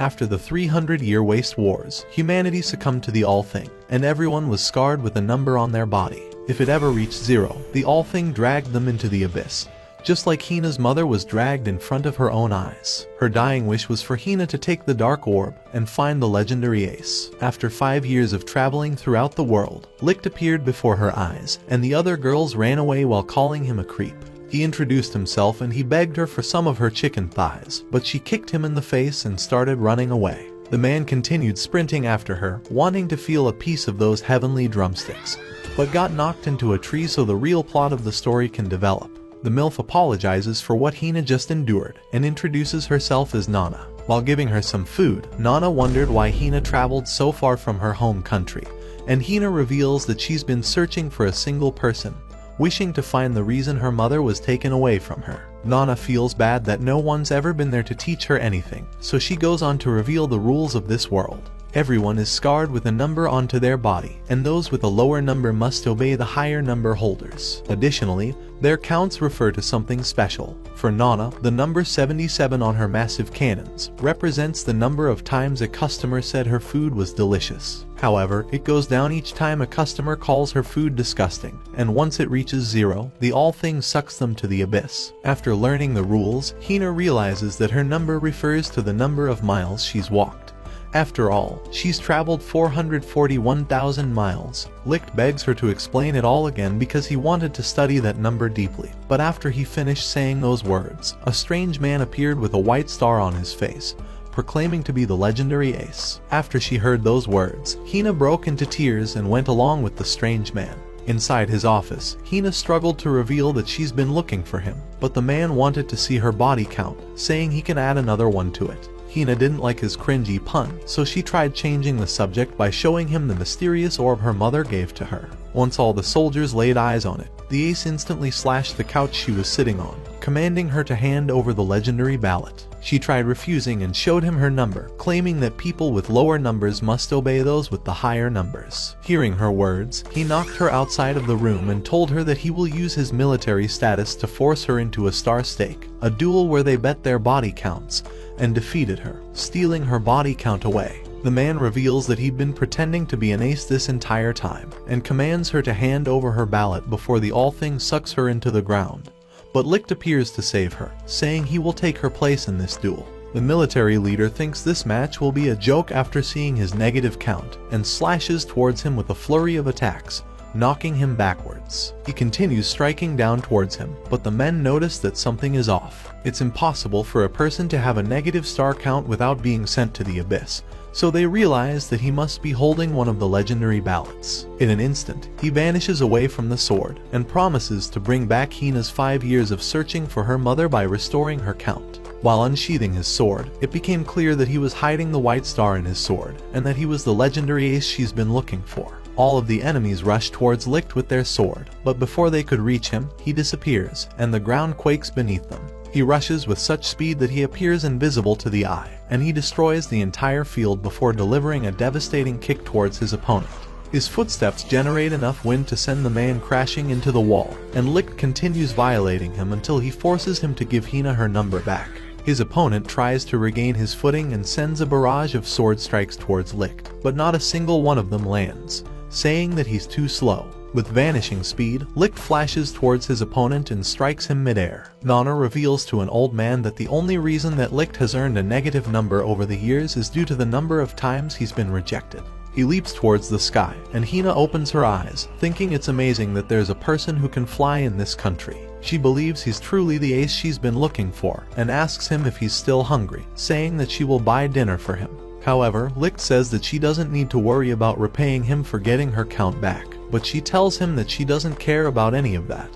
After the 300-year waste wars, humanity succumbed to the All-Thing, and everyone was scarred with a number on their body. If it ever reached 0, the All-Thing dragged them into the abyss, just like Hina's mother was dragged in front of her own eyes. Her dying wish was for Hina to take the Dark Orb and find the legendary ace. After 5 years of traveling throughout the world, Licht appeared before her eyes, and the other girls ran away while calling him a creep. He introduced himself and he begged her for some of her chicken thighs, but she kicked him in the face and started running away. The man continued sprinting after her, wanting to feel a piece of those heavenly drumsticks, but got knocked into a tree so the real plot of the story can develop. The MILF apologizes for what Hina just endured and introduces herself as Nana. While giving her some food, Nana wondered why Hina traveled so far from her home country, and Hina reveals that she's been searching for a single person, wishing to find the reason her mother was taken away from her. Nana feels bad that no one's ever been there to teach her anything, so she goes on to reveal the rules of this world. Everyone is scarred with a number onto their body, and those with a lower number must obey the higher number holders. Additionally, their counts refer to something special. For Nana, the number 77 on her massive cannons represents the number of times a customer said her food was delicious. However, it goes down each time a customer calls her food disgusting, and once it reaches 0, the All-Thing sucks them to the abyss. After learning the rules, Hina realizes that her number refers to the number of miles she's walked. After all, she's traveled 441,000 miles. Licht begs her to explain it all again because he wanted to study that number deeply. But after he finished saying those words, a strange man appeared with a white star on his face, proclaiming to be the legendary ace. After she heard those words, Hina broke into tears and went along with the strange man. Inside his office, Hina struggled to reveal that she's been looking for him, but the man wanted to see her body count, saying he can add another one to it. Hina didn't like his cringy pun, so she tried changing the subject by showing him the mysterious orb her mother gave to her. Once all the soldiers laid eyes on it, the ace instantly slashed the couch she was sitting on, commanding her to hand over the legendary ballot. She tried refusing and showed him her number, claiming that people with lower numbers must obey those with the higher numbers. Hearing her words, he knocked her outside of the room and told her that he will use his military status to force her into a star stake, a duel where they bet their body counts, and defeated her, stealing her body count away. The man reveals that he'd been pretending to be an ace this entire time, and commands her to hand over her ballot before the All-Thing sucks her into the ground. But Licht appears to save her, saying he will take her place in this duel. The military leader thinks this match will be a joke after seeing his negative count, and slashes towards him with a flurry of attacks, knocking him backwards. He continues striking down towards him, but the men notice that something is off. It's impossible for a person to have a negative star count without being sent to the abyss, so they realize that he must be holding one of the legendary ballots. In an instant, he vanishes away from the sword, and promises to bring back Hina's 5 years of searching for her mother by restoring her count. While unsheathing his sword, it became clear that he was hiding the white star in his sword, and that he was the legendary ace she's been looking for. All of the enemies rush towards Licht with their sword, but before they could reach him, he disappears, and the ground quakes beneath them. He rushes with such speed that he appears invisible to the eye, and he destroys the entire field before delivering a devastating kick towards his opponent. His footsteps generate enough wind to send the man crashing into the wall, and Licht continues violating him until he forces him to give Hina her number back. His opponent tries to regain his footing and sends a barrage of sword strikes towards Licht, but not a single one of them lands, saying that he's too slow. With vanishing speed, Licht flashes towards his opponent and strikes him midair. Nana reveals to an old man that the only reason that Licht has earned a negative number over the years is due to the number of times he's been rejected. He leaps towards the sky, and Hina opens her eyes, thinking it's amazing that there's a person who can fly in this country. She believes he's truly the ace she's been looking for, and asks him if he's still hungry, saying that she will buy dinner for him. However, Licht says that she doesn't need to worry about repaying him for getting her count back, but she tells him that she doesn't care about any of that,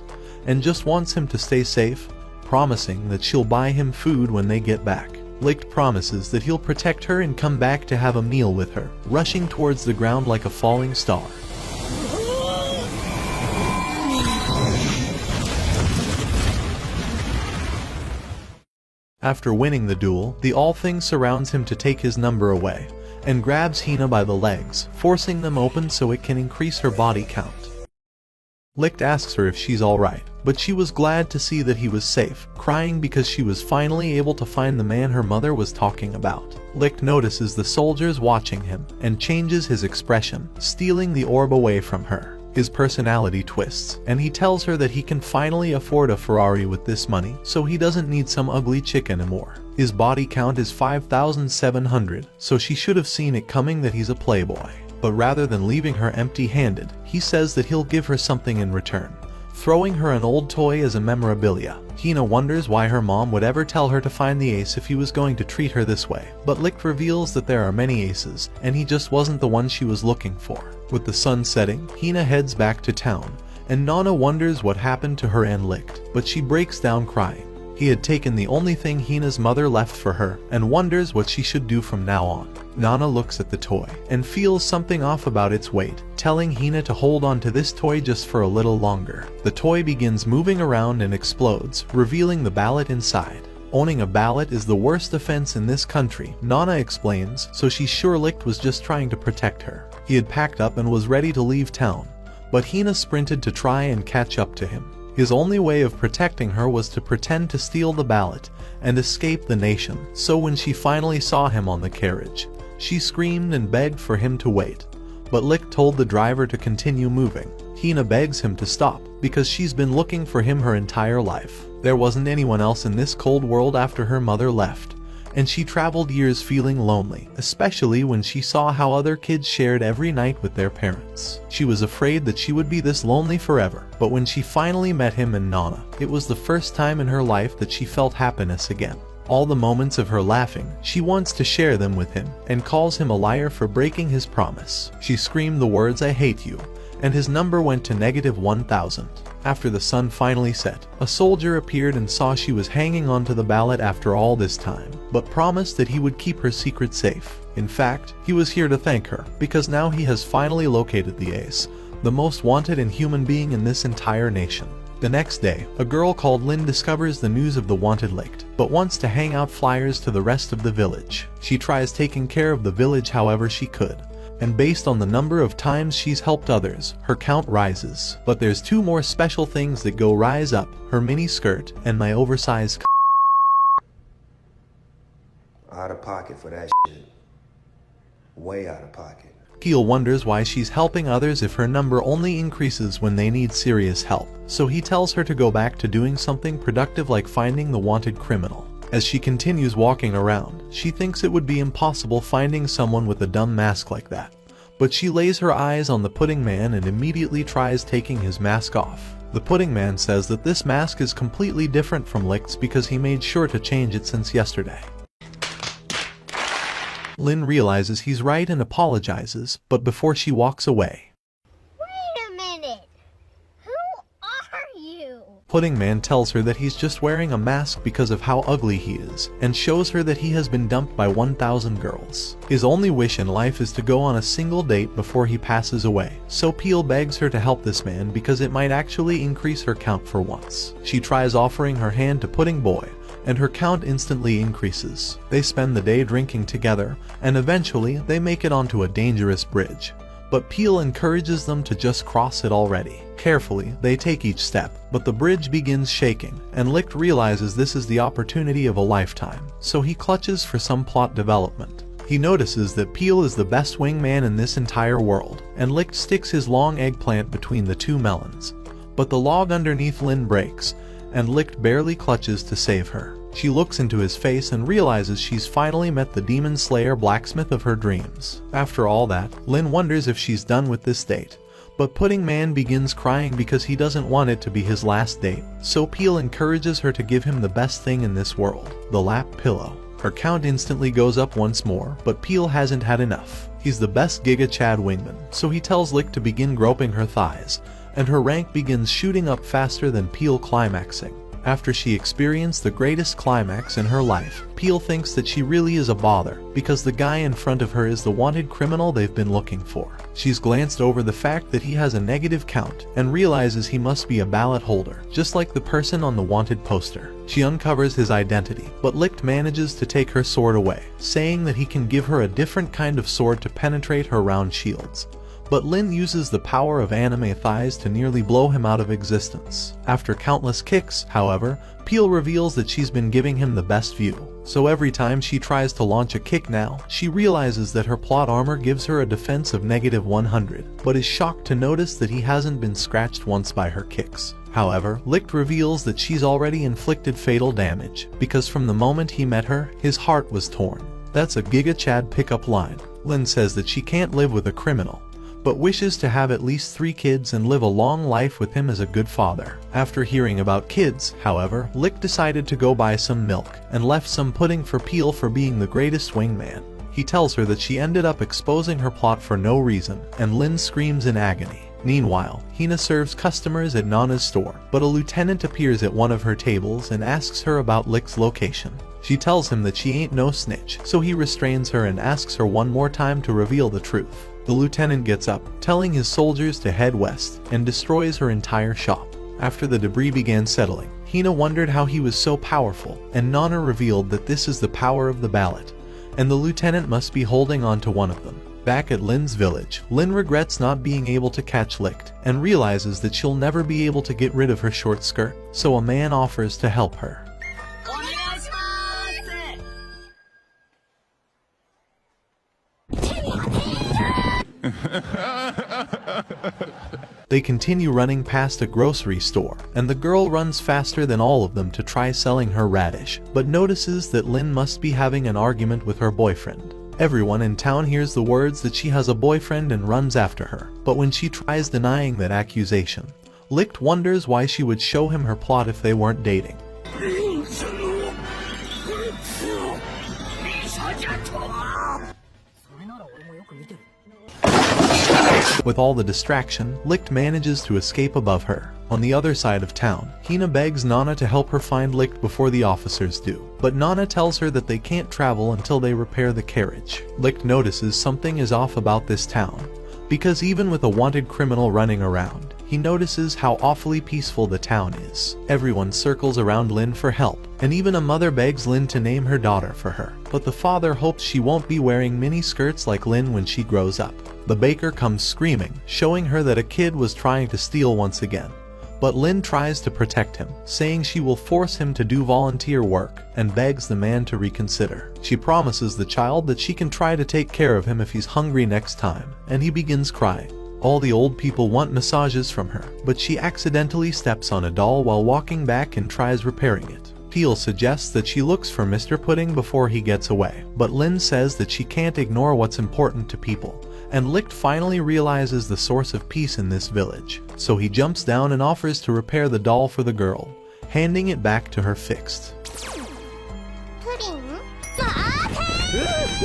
and just wants him to stay safe, promising that she'll buy him food when they get back. Licht promises that he'll protect her and come back to have a meal with her, rushing towards the ground like a falling star. After winning the duel, the All-Thing surrounds him to take his number away, and grabs Hina by the legs, forcing them open so it can increase her body count. Licht asks her if she's alright, but she was glad to see that he was safe, crying because she was finally able to find the man her mother was talking about. Licht notices the soldiers watching him and changes his expression, stealing the orb away from her. His personality twists, and he tells her that he can finally afford a Ferrari with this money, so he doesn't need some ugly chick anymore. His body count is 5,700, so she should have seen it coming that he's a playboy. But rather than leaving her empty-handed, he says that he'll give her something in return, throwing her an old toy as a memorabilia. Hina wonders why her mom would ever tell her to find the ace if he was going to treat her this way, but Licht reveals that there are many aces, and he just wasn't the one she was looking for. With the sun setting, Hina heads back to town, and Nana wonders what happened to her and Licht, but she breaks down crying. He had taken the only thing Hina's mother left for her, and wonders what she should do from now on. Nana looks at the toy, and feels something off about its weight, telling Hina to hold on to this toy just for a little longer. The toy begins moving around and explodes, revealing the ballot inside. Owning a ballot is the worst offense in this country, Nana explains, so she's sure Licht was just trying to protect her. He had packed up and was ready to leave town, but Hina sprinted to try and catch up to him. His only way of protecting her was to pretend to steal the ballot and escape the nation, so when she finally saw him on the carriage, she screamed and begged for him to wait. But Licht told the driver to continue moving. Hina begs him to stop, because she's been looking for him her entire life. There wasn't anyone else in this cold world after her mother left, and she traveled years feeling lonely, especially when she saw how other kids shared every night with their parents. She was afraid that she would be this lonely forever, but when she finally met him and Nana, it was the first time in her life that she felt happiness again. All the moments of her laughing, she wants to share them with him, and calls him a liar for breaking his promise. She screamed the words "I hate you," and his number went to -1,000. After the sun finally set, a soldier appeared and saw she was hanging onto the ballot after all this time, but promised that he would keep her secret safe. In fact, he was here to thank her, because now he has finally located the ace, the most wanted and human being in this entire nation. The next day, a girl called Lynn discovers the news of the wanted Licht, but wants to hang out flyers to the rest of the village. She tries taking care of the village however she could, and based on the number of times she's helped others, her count rises. But there's two more special things that go rise up, her mini skirt and my oversized out of pocket for that shit. Way out of pocket. Peel wonders why she's helping others if her number only increases when they need serious help, so he tells her to go back to doing something productive like finding the wanted criminal. As she continues walking around, she thinks it would be impossible finding someone with a dumb mask like that. But she lays her eyes on the pudding man and immediately tries taking his mask off. The pudding man says that this mask is completely different from Licht's because he made sure to change it since yesterday. Lynn realizes he's right and apologizes, but before she walks away, Wait a minute! Who are you? Pudding Man tells her that he's just wearing a mask because of how ugly he is, and shows her that he has been dumped by 1,000 girls. His only wish in life is to go on a single date before he passes away, so Peel begs her to help this man because it might actually increase her count for once. She tries offering her hand to Pudding Boy, and her count instantly increases. They spend the day drinking together, and eventually they make it onto a dangerous bridge. But Peel encourages them to just cross it already. Carefully, they take each step, but the bridge begins shaking, and Licht realizes this is the opportunity of a lifetime, so he clutches for some plot development. He notices that Peel is the best wingman in this entire world, and Licht sticks his long eggplant between the two melons. But the log underneath Lynn breaks, and Licht barely clutches to save her. She looks into his face and realizes she's finally met the demon slayer blacksmith of her dreams. After all that, Lynn wonders if she's done with this date. But Pudding Man begins crying because he doesn't want it to be his last date, so Peel encourages her to give him the best thing in this world, the lap pillow. Her count instantly goes up once more, but Peel hasn't had enough. He's the best Giga Chad wingman, so he tells Licht to begin groping her thighs, and her rank begins shooting up faster than Peel climaxing. After she experienced the greatest climax in her life, Peel thinks that she really is a bother, because the guy in front of her is the wanted criminal they've been looking for. She's glanced over the fact that he has a negative count, and realizes he must be a ballot holder, just like the person on the wanted poster. She uncovers his identity, but Licht manages to take her sword away, saying that he can give her a different kind of sword to penetrate her round shields. but Lin uses the power of anime thighs to nearly blow him out of existence. After countless kicks, however, Peel reveals that she's been giving him the best view. So every time she tries to launch a kick now, she realizes that her plot armor gives her a defense of -100, but is shocked to notice that he hasn't been scratched once by her kicks. However, Licht reveals that she's already inflicted fatal damage, because from the moment he met her, his heart was torn. That's a Giga Chad pickup line. Lin says that she can't live with a criminal, but wishes to have at least 3 kids and live a long life with him as a good father. After hearing about kids, however, Licht decided to go buy some milk, and left some pudding for Peel for being the greatest wingman. He tells her that she ended up exposing her plot for no reason, and Lin screams in agony. Meanwhile, Hina serves customers at Nana's store, but a lieutenant appears at one of her tables and asks her about Licht's location. She tells him that she ain't no snitch, so he restrains her and asks her one more time to reveal the truth. The lieutenant gets up, telling his soldiers to head west, and destroys her entire shop. After the debris began settling, Hina wondered how he was so powerful, and Nana revealed that this is the power of the ballot, and the lieutenant must be holding on to one of them. Back at Lin's village, Lin regrets not being able to catch Licht, and realizes that she'll never be able to get rid of her short skirt, so a man offers to help her. They continue running past a grocery store, and the girl runs faster than all of them to try selling her radish, but notices that Lin must be having an argument with her boyfriend. Everyone in town hears the words that she has a boyfriend and runs after her, but when she tries denying that accusation, Licht wonders why she would show him her plot if they weren't dating. With all the distraction, Licht manages to escape above her. On the other side of town, Hina begs Nana to help her find Licht before the officers do, but Nana tells her that they can't travel until they repair the carriage. Licht notices something is off about this town, because even with a wanted criminal running around, he notices how awfully peaceful the town is. Everyone circles around Lin for help, and even a mother begs Lin to name her daughter for her, but the father hopes she won't be wearing mini skirts like Lin when she grows up. The baker comes screaming, showing her that a kid was trying to steal once again. But Lin tries to protect him, saying she will force him to do volunteer work, and begs the man to reconsider. She promises the child that she can try to take care of him if he's hungry next time, and he begins crying. All the old people want massages from her, but she accidentally steps on a doll while walking back and tries repairing it. Peel suggests that she looks for Mr. Pudding before he gets away, but Lin says that she can't ignore what's important to people, and Licht finally realizes the source of peace in this village, so he jumps down and offers to repair the doll for the girl, handing it back to her fixed. Pudding?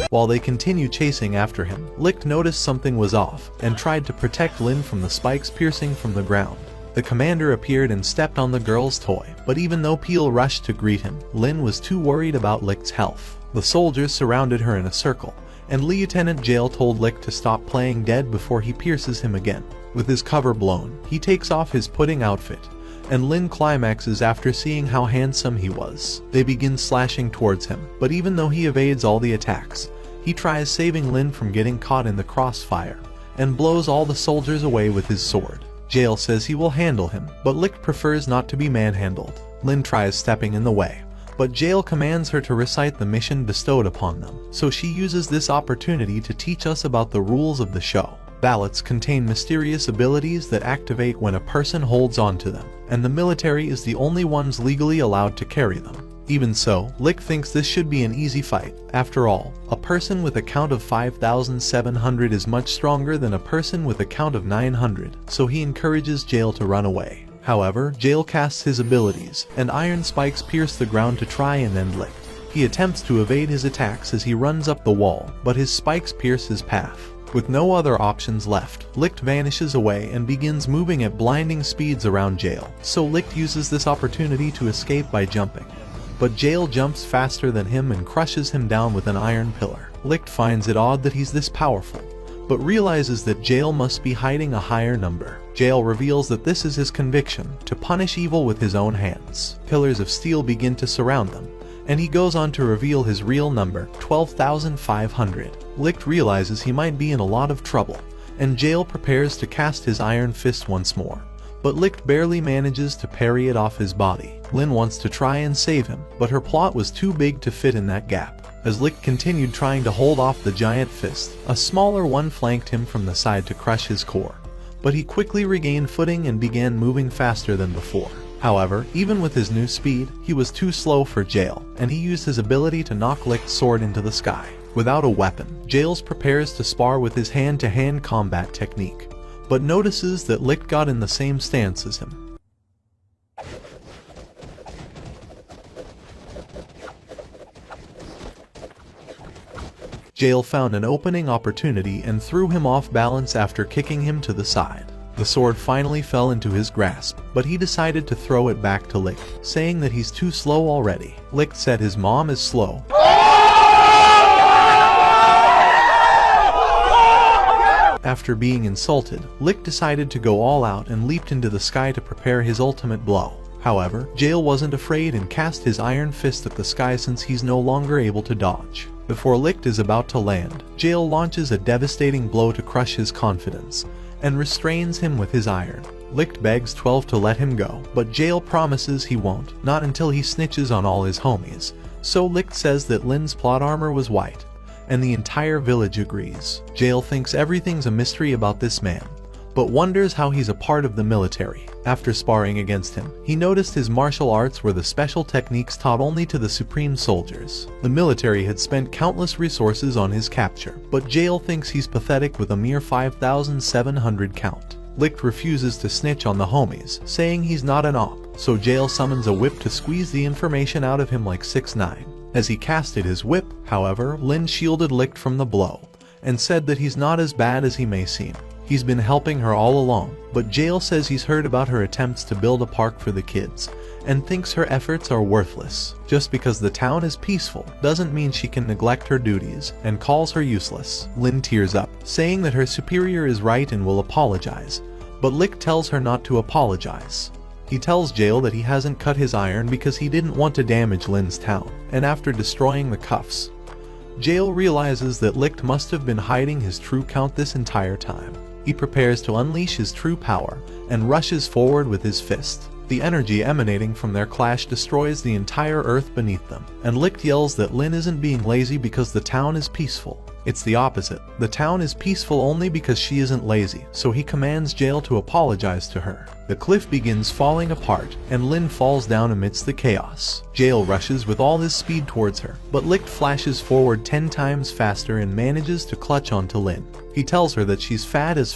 While they continue chasing after him, Licht noticed something was off, and tried to protect Lin from the spikes piercing from the ground. The commander appeared and stepped on the girl's toy, but even though Peel rushed to greet him, Lin was too worried about Licht's health. The soldiers surrounded her in a circle, and Lieutenant Jail told Licht to stop playing dead before he pierces him again. With his cover blown, he takes off his pudding outfit, and Lin climaxes after seeing how handsome he was. They begin slashing towards him, but even though he evades all the attacks, he tries saving Lin from getting caught in the crossfire, and blows all the soldiers away with his sword. Jail says he will handle him, but Licht prefers not to be manhandled. Lin tries stepping in the way, but Jail commands her to recite the mission bestowed upon them, so she uses this opportunity to teach us about the rules of the show. Ballots contain mysterious abilities that activate when a person holds on to them, and the military is the only ones legally allowed to carry them. Even so, Licht thinks this should be an easy fight. After all, a person with a count of 5,700 is much stronger than a person with a count of 900, so he encourages Jail to run away. However, Jail casts his abilities, and iron spikes pierce the ground to try and end Licht. He attempts to evade his attacks as he runs up the wall, but his spikes pierce his path. With no other options left, Licht vanishes away and begins moving at blinding speeds around Jail, so Licht uses this opportunity to escape by jumping. But Jail jumps faster than him and crushes him down with an iron pillar. Licht finds it odd that he's this powerful, but realizes that Jail must be hiding a higher number. Jail reveals that this is his conviction, to punish evil with his own hands. Pillars of steel begin to surround them, and he goes on to reveal his real number, 12,500. Licht realizes he might be in a lot of trouble, and Jail prepares to cast his iron fist once more. But Licht barely manages to parry it off his body. Lin wants to try and save him, but her plot was too big to fit in that gap. As Licht continued trying to hold off the giant fist, a smaller one flanked him from the side to crush his core. But he quickly regained footing and began moving faster than before. However, even with his new speed, he was too slow for Jail, and he used his ability to knock Licht's sword into the sky. Without a weapon, Jails prepares to spar with his hand-to-hand combat technique, but notices that Licht got in the same stance as him. Jail found an opening opportunity and threw him off balance after kicking him to the side. The sword finally fell into his grasp, but he decided to throw it back to Licht, saying that he's too slow already. Licht said his mom is slow. After being insulted, Licht decided to go all out and leaped into the sky to prepare his ultimate blow. However, Jail wasn't afraid and cast his iron fist at the sky since he's no longer able to dodge. Before Licht is about to land, Jail launches a devastating blow to crush his confidence, and restrains him with his iron. Licht begs 12 to let him go, but Jail promises he won't, not until he snitches on all his homies. So Licht says that Lin's plot armor was white, and the entire village agrees. Jail thinks everything's a mystery about this man, but wonders how he's a part of the military. After sparring against him, he noticed his martial arts were the special techniques taught only to the supreme soldiers. The military had spent countless resources on his capture, but Jail thinks he's pathetic with a mere 5,700 count. Licht refuses to snitch on the homies, saying he's not an op, so Jail summons a whip to squeeze the information out of him like 6ix9ine. As he casted his whip, however, Lin shielded Licht from the blow, and said that he's not as bad as he may seem. He's been helping her all along, but Jail says he's heard about her attempts to build a park for the kids, and thinks her efforts are worthless. Just because the town is peaceful doesn't mean she can neglect her duties, and calls her useless. Lin tears up, saying that her superior is right and will apologize, but Licht tells her not to apologize. He tells Jail that he hasn't cut his iron because he didn't want to damage Lin's town, and after destroying the cuffs, Jail realizes that Licht must have been hiding his true count this entire time. He prepares to unleash his true power, and rushes forward with his fist. The energy emanating from their clash destroys the entire earth beneath them, and Licht yells that Lin isn't being lazy because the town is peaceful. It's the opposite. The town is peaceful only because she isn't lazy, so he commands Jail to apologize to her. The cliff begins falling apart, and Lin falls down amidst the chaos. Jail rushes with all his speed towards her, but Licht flashes forward 10 times faster and manages to clutch onto Lin. He tells her that she's fat as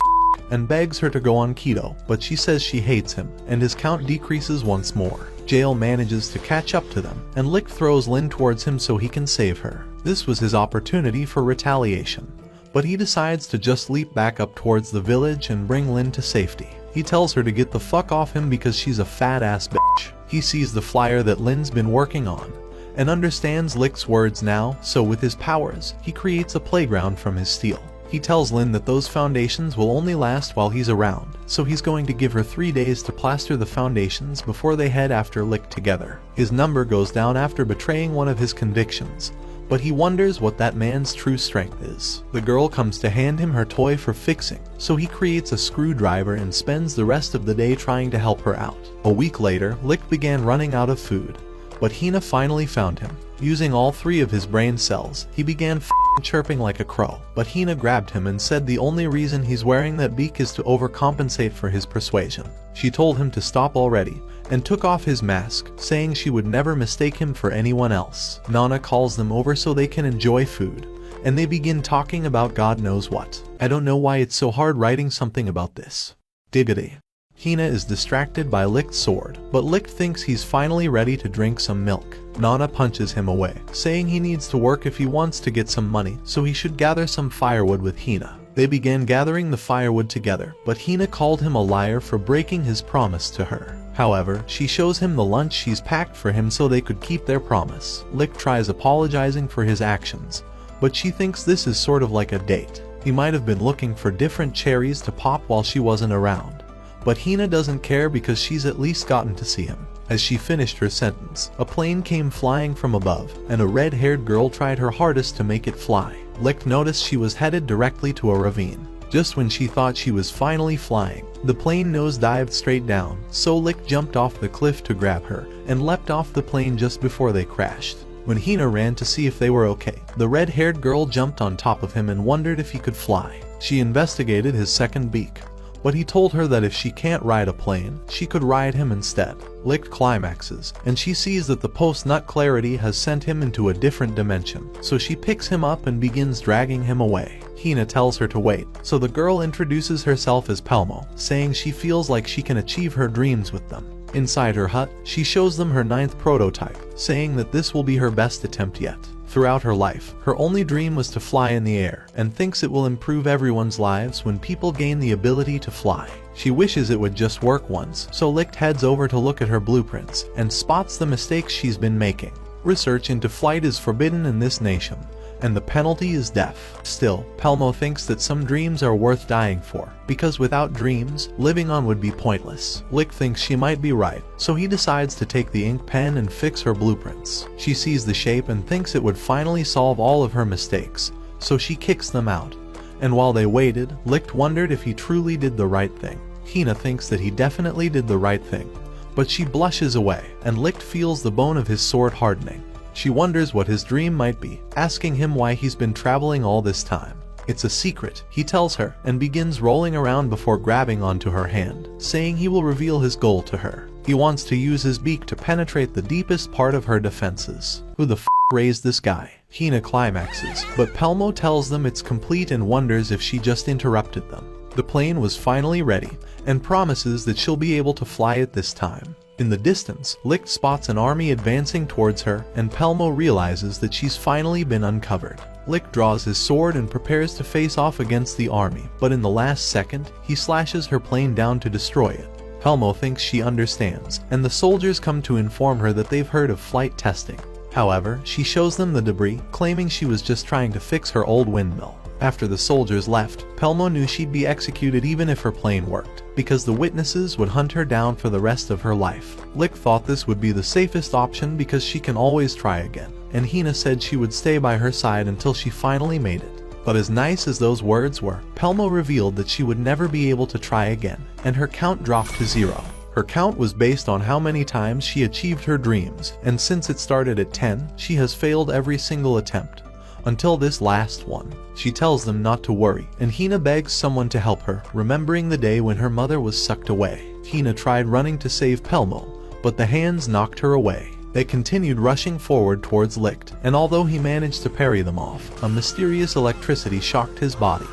and begs her to go on keto, but she says she hates him, and his count decreases once more. Jail manages to catch up to them, and Licht throws Lin towards him so he can save her. This was his opportunity for retaliation, but he decides to just leap back up towards the village and bring Lin to safety. He tells her to get the fuck off him because she's a fat ass bitch. He sees the flyer that Lin's been working on, and understands Licht's words now, so with his powers, he creates a playground from his steel. He tells Lin that those foundations will only last while he's around, so he's going to give her 3 days to plaster the foundations before they head after Licht together. His number goes down after betraying one of his convictions, but he wonders what that man's true strength is. The girl comes to hand him her toy for fixing, so he creates a screwdriver and spends the rest of the day trying to help her out. A week later, Licht began running out of food, but Hina finally found him. Using all 3 of his brain cells, he began chirping like a crow, but Hina grabbed him and said the only reason he's wearing that beak is to overcompensate for his persuasion. She told him to stop already, and took off his mask, saying she would never mistake him for anyone else. Nana calls them over so they can enjoy food, and they begin talking about God knows what. I don't know why it's so hard writing something about this. Diggity. Hina is distracted by Licht's sword, but Licht thinks he's finally ready to drink some milk. Nana punches him away, saying he needs to work if he wants to get some money, so he should gather some firewood with Hina. They began gathering the firewood together, but Hina called him a liar for breaking his promise to her. However, she shows him the lunch she's packed for him so they could keep their promise. Licht tries apologizing for his actions, but she thinks this is sort of like a date. He might have been looking for different cherries to pop while she wasn't around. But Hina doesn't care because she's at least gotten to see him. As she finished her sentence, a plane came flying from above, and a red-haired girl tried her hardest to make it fly. Licht noticed she was headed directly to a ravine. Just when she thought she was finally flying, the plane nose-dived straight down, so Licht jumped off the cliff to grab her, and leapt off the plane just before they crashed. When Hina ran to see if they were okay, the red-haired girl jumped on top of him and wondered if he could fly. She investigated his second beak, but he told her that if she can't ride a plane, she could ride him instead. Licht climaxes, and she sees that the post-nut clarity has sent him into a different dimension, so she picks him up and begins dragging him away. Hina tells her to wait, so the girl introduces herself as Pelmo, saying she feels like she can achieve her dreams with them. Inside her hut, she shows them her 9th prototype, saying that this will be her best attempt yet. Throughout her life, her only dream was to fly in the air, and thinks it will improve everyone's lives when people gain the ability to fly. She wishes it would just work once, so Licht heads over to look at her blueprints, and spots the mistakes she's been making. Research into flight is forbidden in this nation, and the penalty is death. Still, Pelmo thinks that some dreams are worth dying for, because without dreams, living on would be pointless. Licht thinks she might be right, so he decides to take the ink pen and fix her blueprints. She sees the shape and thinks it would finally solve all of her mistakes, so she kicks them out. And while they waited, Licht wondered if he truly did the right thing. Hina thinks that he definitely did the right thing, but she blushes away, and Licht feels the bone of his sword hardening. She wonders what his dream might be, asking him why he's been traveling all this time. It's a secret, he tells her, and begins rolling around before grabbing onto her hand, saying he will reveal his goal to her. He wants to use his beak to penetrate the deepest part of her defenses. Who the f*** raised this guy? Hina climaxes, but Pelmo tells them it's complete and wonders if she just interrupted them. The plane was finally ready, and promises that she'll be able to fly it this time. In the distance, Licht spots an army advancing towards her, and Pelmo realizes that she's finally been uncovered. Licht draws his sword and prepares to face off against the army, but in the last second, he slashes her plane down to destroy it. Pelmo thinks she understands, and the soldiers come to inform her that they've heard of flight testing. However, she shows them the debris, claiming she was just trying to fix her old windmill. After the soldiers left, Pelmo knew she'd be executed even if her plane worked, because the witnesses would hunt her down for the rest of her life. Licht thought this would be the safest option because she can always try again, and Hina said she would stay by her side until she finally made it. But as nice as those words were, Pelmo revealed that she would never be able to try again, and her count dropped to 0. Her count was based on how many times she achieved her dreams, and since it started at 10, she has failed every single attempt. Until this last one. She tells them not to worry, and Hina begs someone to help her, remembering the day when her mother was sucked away. Hina tried running to save Pelmo, but the hands knocked her away. They continued rushing forward towards Licht, and although he managed to parry them off, a mysterious electricity shocked his body,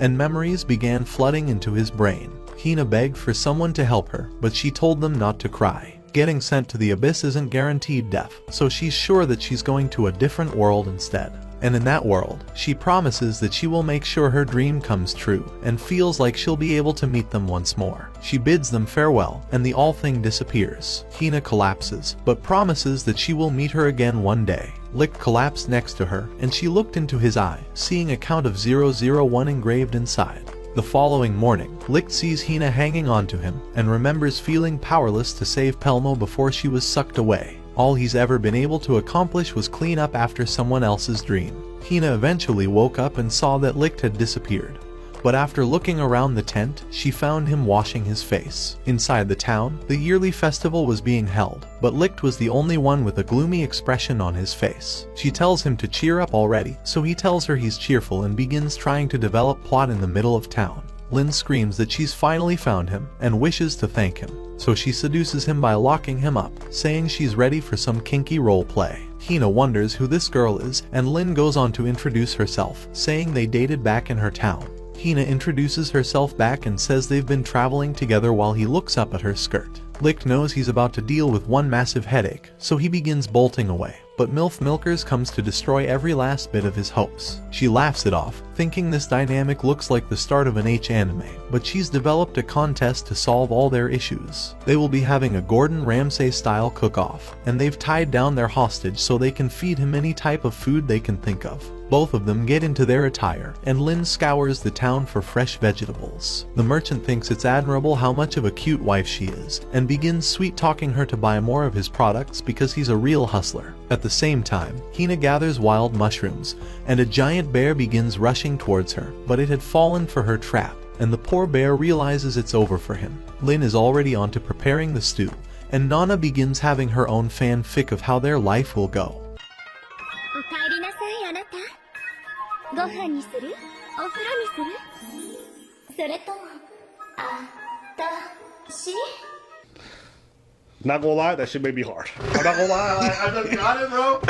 and memories began flooding into his brain. Hina begged for someone to help her, but she told them not to cry. Getting sent to the abyss isn't guaranteed death, so she's sure that she's going to a different world instead. And in that world, she promises that she will make sure her dream comes true, and feels like she'll be able to meet them once more. She bids them farewell, and the all thing disappears. Hina collapses, but promises that she will meet her again one day. Licht collapsed next to her, and she looked into his eye, seeing a count of 001 engraved inside. The following morning, Licht sees Hina hanging onto him, and remembers feeling powerless to save Pelmo before she was sucked away. All he's ever been able to accomplish was clean up after someone else's dream. Hina eventually woke up and saw that Licht had disappeared. But after looking around the tent, she found him washing his face. Inside the town, the yearly festival was being held, but Licht was the only one with a gloomy expression on his face. She tells him to cheer up already, so he tells her he's cheerful and begins trying to develop plot in the middle of town. Lynn screams that she's finally found him, and wishes to thank him. So she seduces him by locking him up, saying she's ready for some kinky role play. Hina wonders who this girl is, and Lynn goes on to introduce herself, saying they dated back in her town. Hina introduces herself back and says they've been traveling together while he looks up at her skirt. Licht knows he's about to deal with one massive headache, so he begins bolting away. But MILF Milkers comes to destroy every last bit of his hopes. She laughs it off, thinking this dynamic looks like the start of an H anime, but she's developed a contest to solve all their issues. They will be having a Gordon Ramsay style cook-off, and they've tied down their hostage so they can feed him any type of food they can think of. Both of them get into their attire, and Lin scours the town for fresh vegetables. The merchant thinks it's admirable how much of a cute wife she is, and begins sweet-talking her to buy more of his products because he's a real hustler. At the same time, Hina gathers wild mushrooms, and a giant bear begins rushing towards her, but it had fallen for her trap, and the poor bear realizes it's over for him. Lin is already on to preparing the stew, and Nana begins having her own fanfic of how their life will go. おかえりなさいあなた。ご飯にする？お風呂にする？それともあたし？ Not gonna lie, that shit made me hard. I'm not gonna lie, I just got it, bro.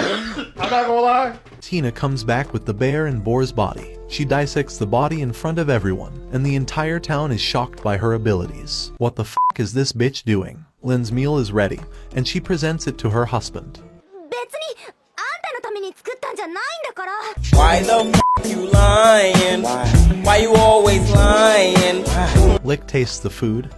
I'm not gonna lie. Hina comes back with the bear and boar's body. She dissects the body in front of everyone, and the entire town is shocked by her abilities. What the f*** is this bitch doing? Lin's meal is ready, and she presents it to her husband. 別にあんたのために作ったんじゃないんだから。 Why the f you lying? Why you always lying? Lick tastes the food.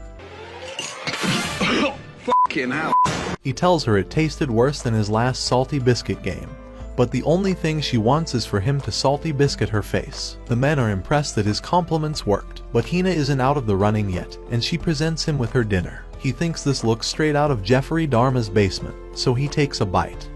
Fucking hell. He tells her it tasted worse than his last salty biscuit game. But the only thing she wants is for him to salty biscuit her face. The men are impressed that his compliments worked, but Hina isn't out of the running yet, and she presents him with her dinner. He thinks this looks straight out of Jeffrey Dahmer's basement, so he takes a bite.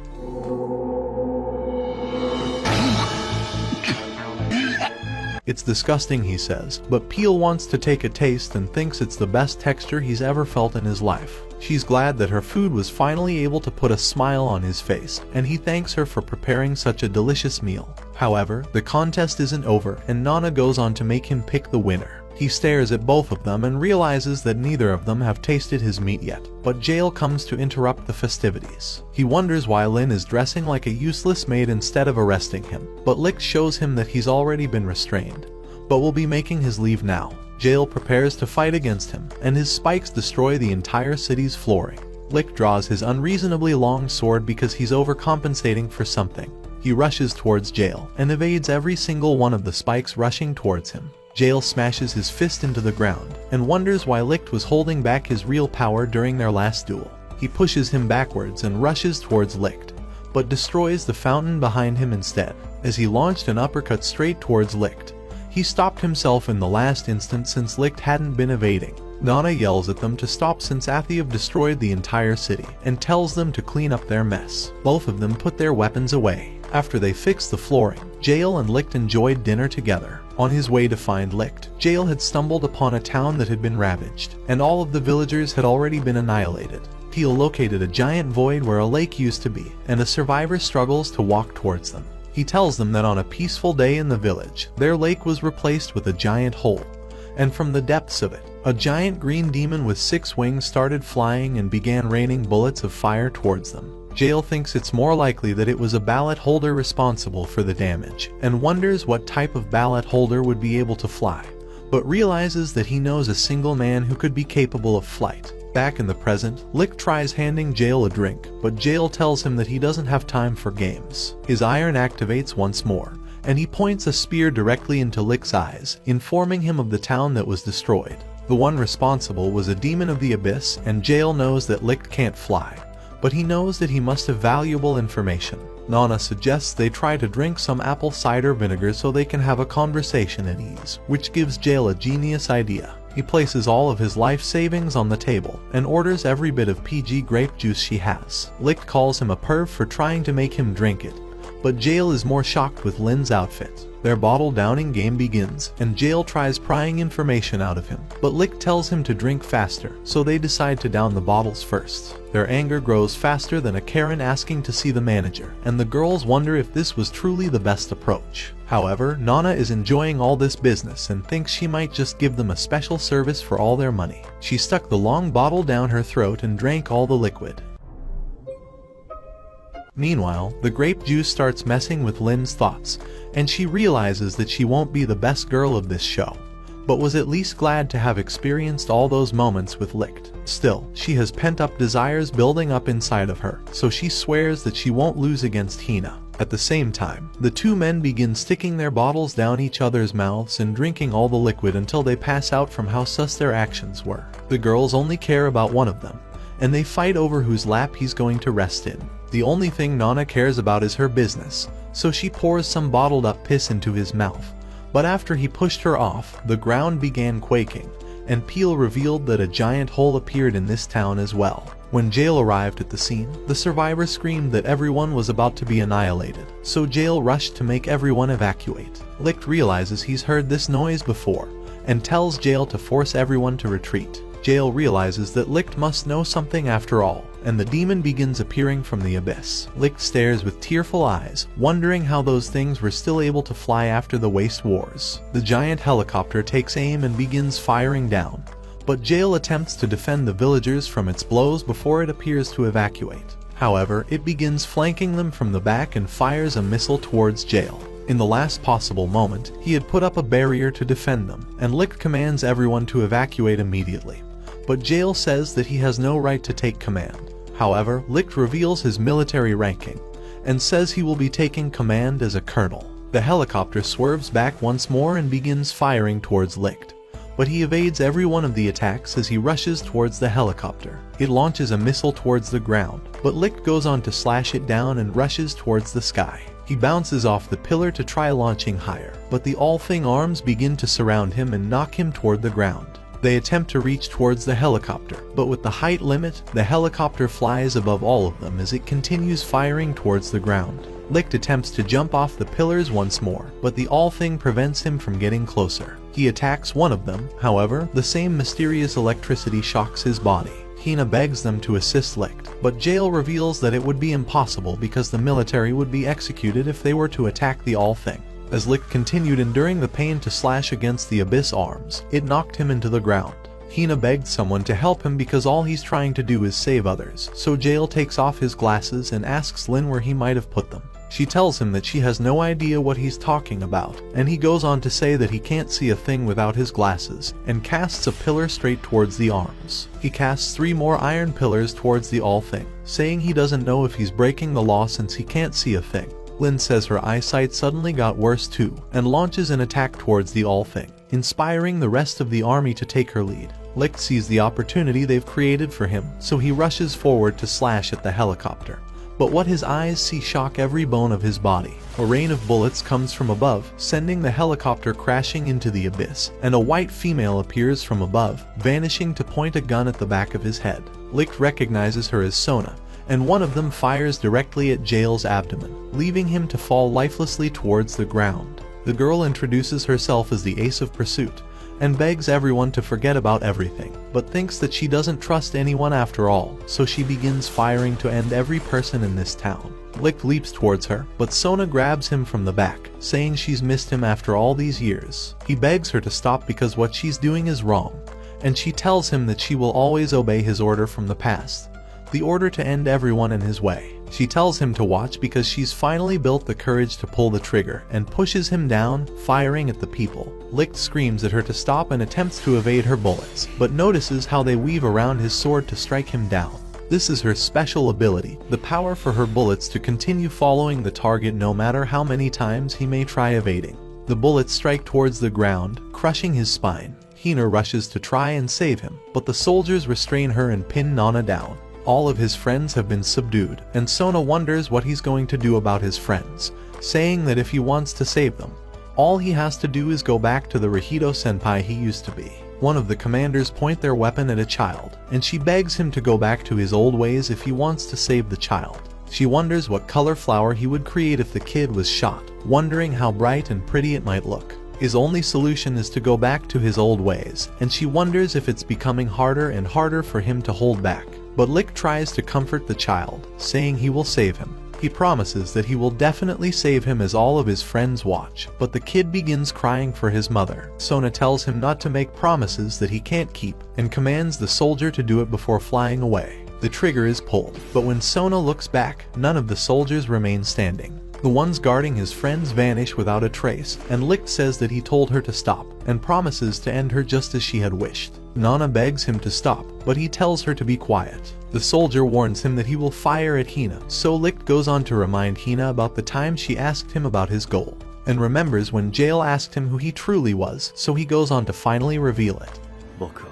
It's disgusting, he says, but Peel wants to take a taste and thinks it's the best texture he's ever felt in his life. She's glad that her food was finally able to put a smile on his face, and he thanks her for preparing such a delicious meal. However, the contest isn't over, and Nana goes on to make him pick the winner. He stares at both of them and realizes that neither of them have tasted his meat yet, but Jail comes to interrupt the festivities. He wonders why Lin is dressing like a useless maid instead of arresting him, but Lick shows him that he's already been restrained, but will be making his leave now. Jail prepares to fight against him, and his spikes destroy the entire city's flooring. Lick draws his unreasonably long sword because he's overcompensating for something. He rushes towards Jail, and evades every single one of the spikes rushing towards him. Jail smashes his fist into the ground, and wonders why Licht was holding back his real power during their last duel. He pushes him backwards and rushes towards Licht, but destroys the fountain behind him instead. As he launched an uppercut straight towards Licht, he stopped himself in the last instant since Licht hadn't been evading. Nana yells at them to stop since Athiev destroyed the entire city, and tells them to clean up their mess. Both of them put their weapons away. After they fixed the flooring, Jail and Licht enjoyed dinner together. On his way to find Licht, Jail had stumbled upon a town that had been ravaged, and all of the villagers had already been annihilated. Peel located a giant void where a lake used to be, and a survivor struggles to walk towards them. He tells them that on a peaceful day in the village, their lake was replaced with a giant hole, and from the depths of it, a giant green demon with 6 wings started flying and began raining bullets of fire towards them. Jail thinks it's more likely that it was a ballot holder responsible for the damage, and wonders what type of ballot holder would be able to fly, but realizes that he knows a single man who could be capable of flight. Back in the present, Lick tries handing Jail a drink, but Jail tells him that he doesn't have time for games. His iron activates once more, and he points a spear directly into Lick's eyes, informing him of the town that was destroyed. The one responsible was a demon of the abyss, and Jail knows that Lick can't fly, but he knows that he must have valuable information. Nana suggests they try to drink some apple cider vinegar so they can have a conversation at ease, which gives Jail a genius idea. He places all of his life savings on the table and orders every bit of PG grape juice she has. Lick calls him a perv for trying to make him drink it, but Jail is more shocked with Lin's outfit. Their bottle downing game begins, and Jail tries prying information out of him, but Lick tells him to drink faster, so they decide to down the bottles first. Their anger grows faster than a Karen asking to see the manager, and the girls wonder if this was truly the best approach. However, Nana is enjoying all this business and thinks she might just give them a special service for all their money. She stuck the long bottle down her throat and drank all the liquid. Meanwhile, the grape juice starts messing with Lin's thoughts, and she realizes that she won't be the best girl of this show, but was at least glad to have experienced all those moments with Licht. Still, she has pent-up desires building up inside of her, so she swears that she won't lose against Hina. At the same time, the two men begin sticking their bottles down each other's mouths and drinking all the liquid until they pass out from how sus their actions were. The girls only care about one of them, and they fight over whose lap he's going to rest in. The only thing Nana cares about is her business, so she pours some bottled up piss into his mouth. But after he pushed her off, the ground began quaking, and Peel revealed that a giant hole appeared in this town as well. When Jail arrived at the scene, the survivor screamed that everyone was about to be annihilated, so Jail rushed to make everyone evacuate. Licht realizes he's heard this noise before, and tells Jail to force everyone to retreat. Jail realizes that Licht must know something after all, and the demon begins appearing from the abyss. Licht stares with tearful eyes, wondering how those things were still able to fly after the Waste Wars. The giant helicopter takes aim and begins firing down, but Jail attempts to defend the villagers from its blows before it appears to evacuate. However, it begins flanking them from the back and fires a missile towards Jail. In the last possible moment, he had put up a barrier to defend them, and Licht commands everyone to evacuate immediately. But Jail says that he has no right to take command. However, Licht reveals his military ranking, and says he will be taking command as a colonel. The helicopter swerves back once more and begins firing towards Licht, but he evades every one of the attacks as he rushes towards the helicopter. It launches a missile towards the ground, but Licht goes on to slash it down and rushes towards the sky. He bounces off the pillar to try launching higher, but the all-thing arms begin to surround him and knock him toward the ground. They attempt to reach towards the helicopter, but with the height limit, the helicopter flies above all of them as it continues firing towards the ground. Licht attempts to jump off the pillars once more, but the all-thing prevents him from getting closer. He attacks one of them, however, the same mysterious electricity shocks his body. Hina begs them to assist Licht, but Jail reveals that it would be impossible because the military would be executed if they were to attack the all-thing. As Licht continued enduring the pain to slash against the abyss arms, it knocked him into the ground. Hina begged someone to help him because all he's trying to do is save others, so Jail takes off his glasses and asks Lin where he might have put them. She tells him that she has no idea what he's talking about, and he goes on to say that he can't see a thing without his glasses, and casts a pillar straight towards the arms. He casts 3 more iron pillars towards the all-thing, saying he doesn't know if he's breaking the law since he can't see a thing. Lin says her eyesight suddenly got worse too, and launches an attack towards the all-thing, inspiring the rest of the army to take her lead. Licht sees the opportunity they've created for him, so he rushes forward to slash at the helicopter. But what his eyes see shock every bone of his body. A rain of bullets comes from above, sending the helicopter crashing into the abyss, and a white female appears from above, vanishing to point a gun at the back of his head. Licht recognizes her as Sona, and one of them fires directly at Jail's abdomen, leaving him to fall lifelessly towards the ground. The girl introduces herself as the Ace of Pursuit, and begs everyone to forget about everything, but thinks that she doesn't trust anyone after all, so she begins firing to end every person in this town. Licht leaps towards her, but Sona grabs him from the back, saying she's missed him after all these years. He begs her to stop because what she's doing is wrong, and she tells him that she will always obey his order from the past, the order to end everyone in his way. She tells him to watch because she's finally built the courage to pull the trigger, and pushes him down, firing at the people. Licht screams at her to stop and attempts to evade her bullets, but notices how they weave around his sword to strike him down. This is her special ability, the power for her bullets to continue following the target no matter how many times he may try evading. The bullets strike towards the ground, crushing his spine. Hina rushes to try and save him, but the soldiers restrain her and pin Nana down. All of his friends have been subdued, and Sona wonders what he's going to do about his friends, saying that if he wants to save them, all he has to do is go back to the Rahido senpai he used to be. One of the commanders point their weapon at a child, and she begs him to go back to his old ways if he wants to save the child. She wonders what color flower he would create if the kid was shot, wondering how bright and pretty it might look. His only solution is to go back to his old ways, and she wonders if it's becoming harder and harder for him to hold back. But Licht tries to comfort the child, saying he will save him. He promises that he will definitely save him as all of his friends watch, but the kid begins crying for his mother. Sona tells him not to make promises that he can't keep, and commands the soldier to do it before flying away. The trigger is pulled, but when Sona looks back, none of the soldiers remain standing. The ones guarding his friends vanish without a trace, and Licht says that he told her to stop, and promises to end her just as she had wished. Nana begs him to stop, but he tells her to be quiet. The soldier warns him that he will fire at Hina, so Licht goes on to remind Hina about the time she asked him about his goal, and remembers when Jail asked him who he truly was, so he goes on to finally reveal it. 僕は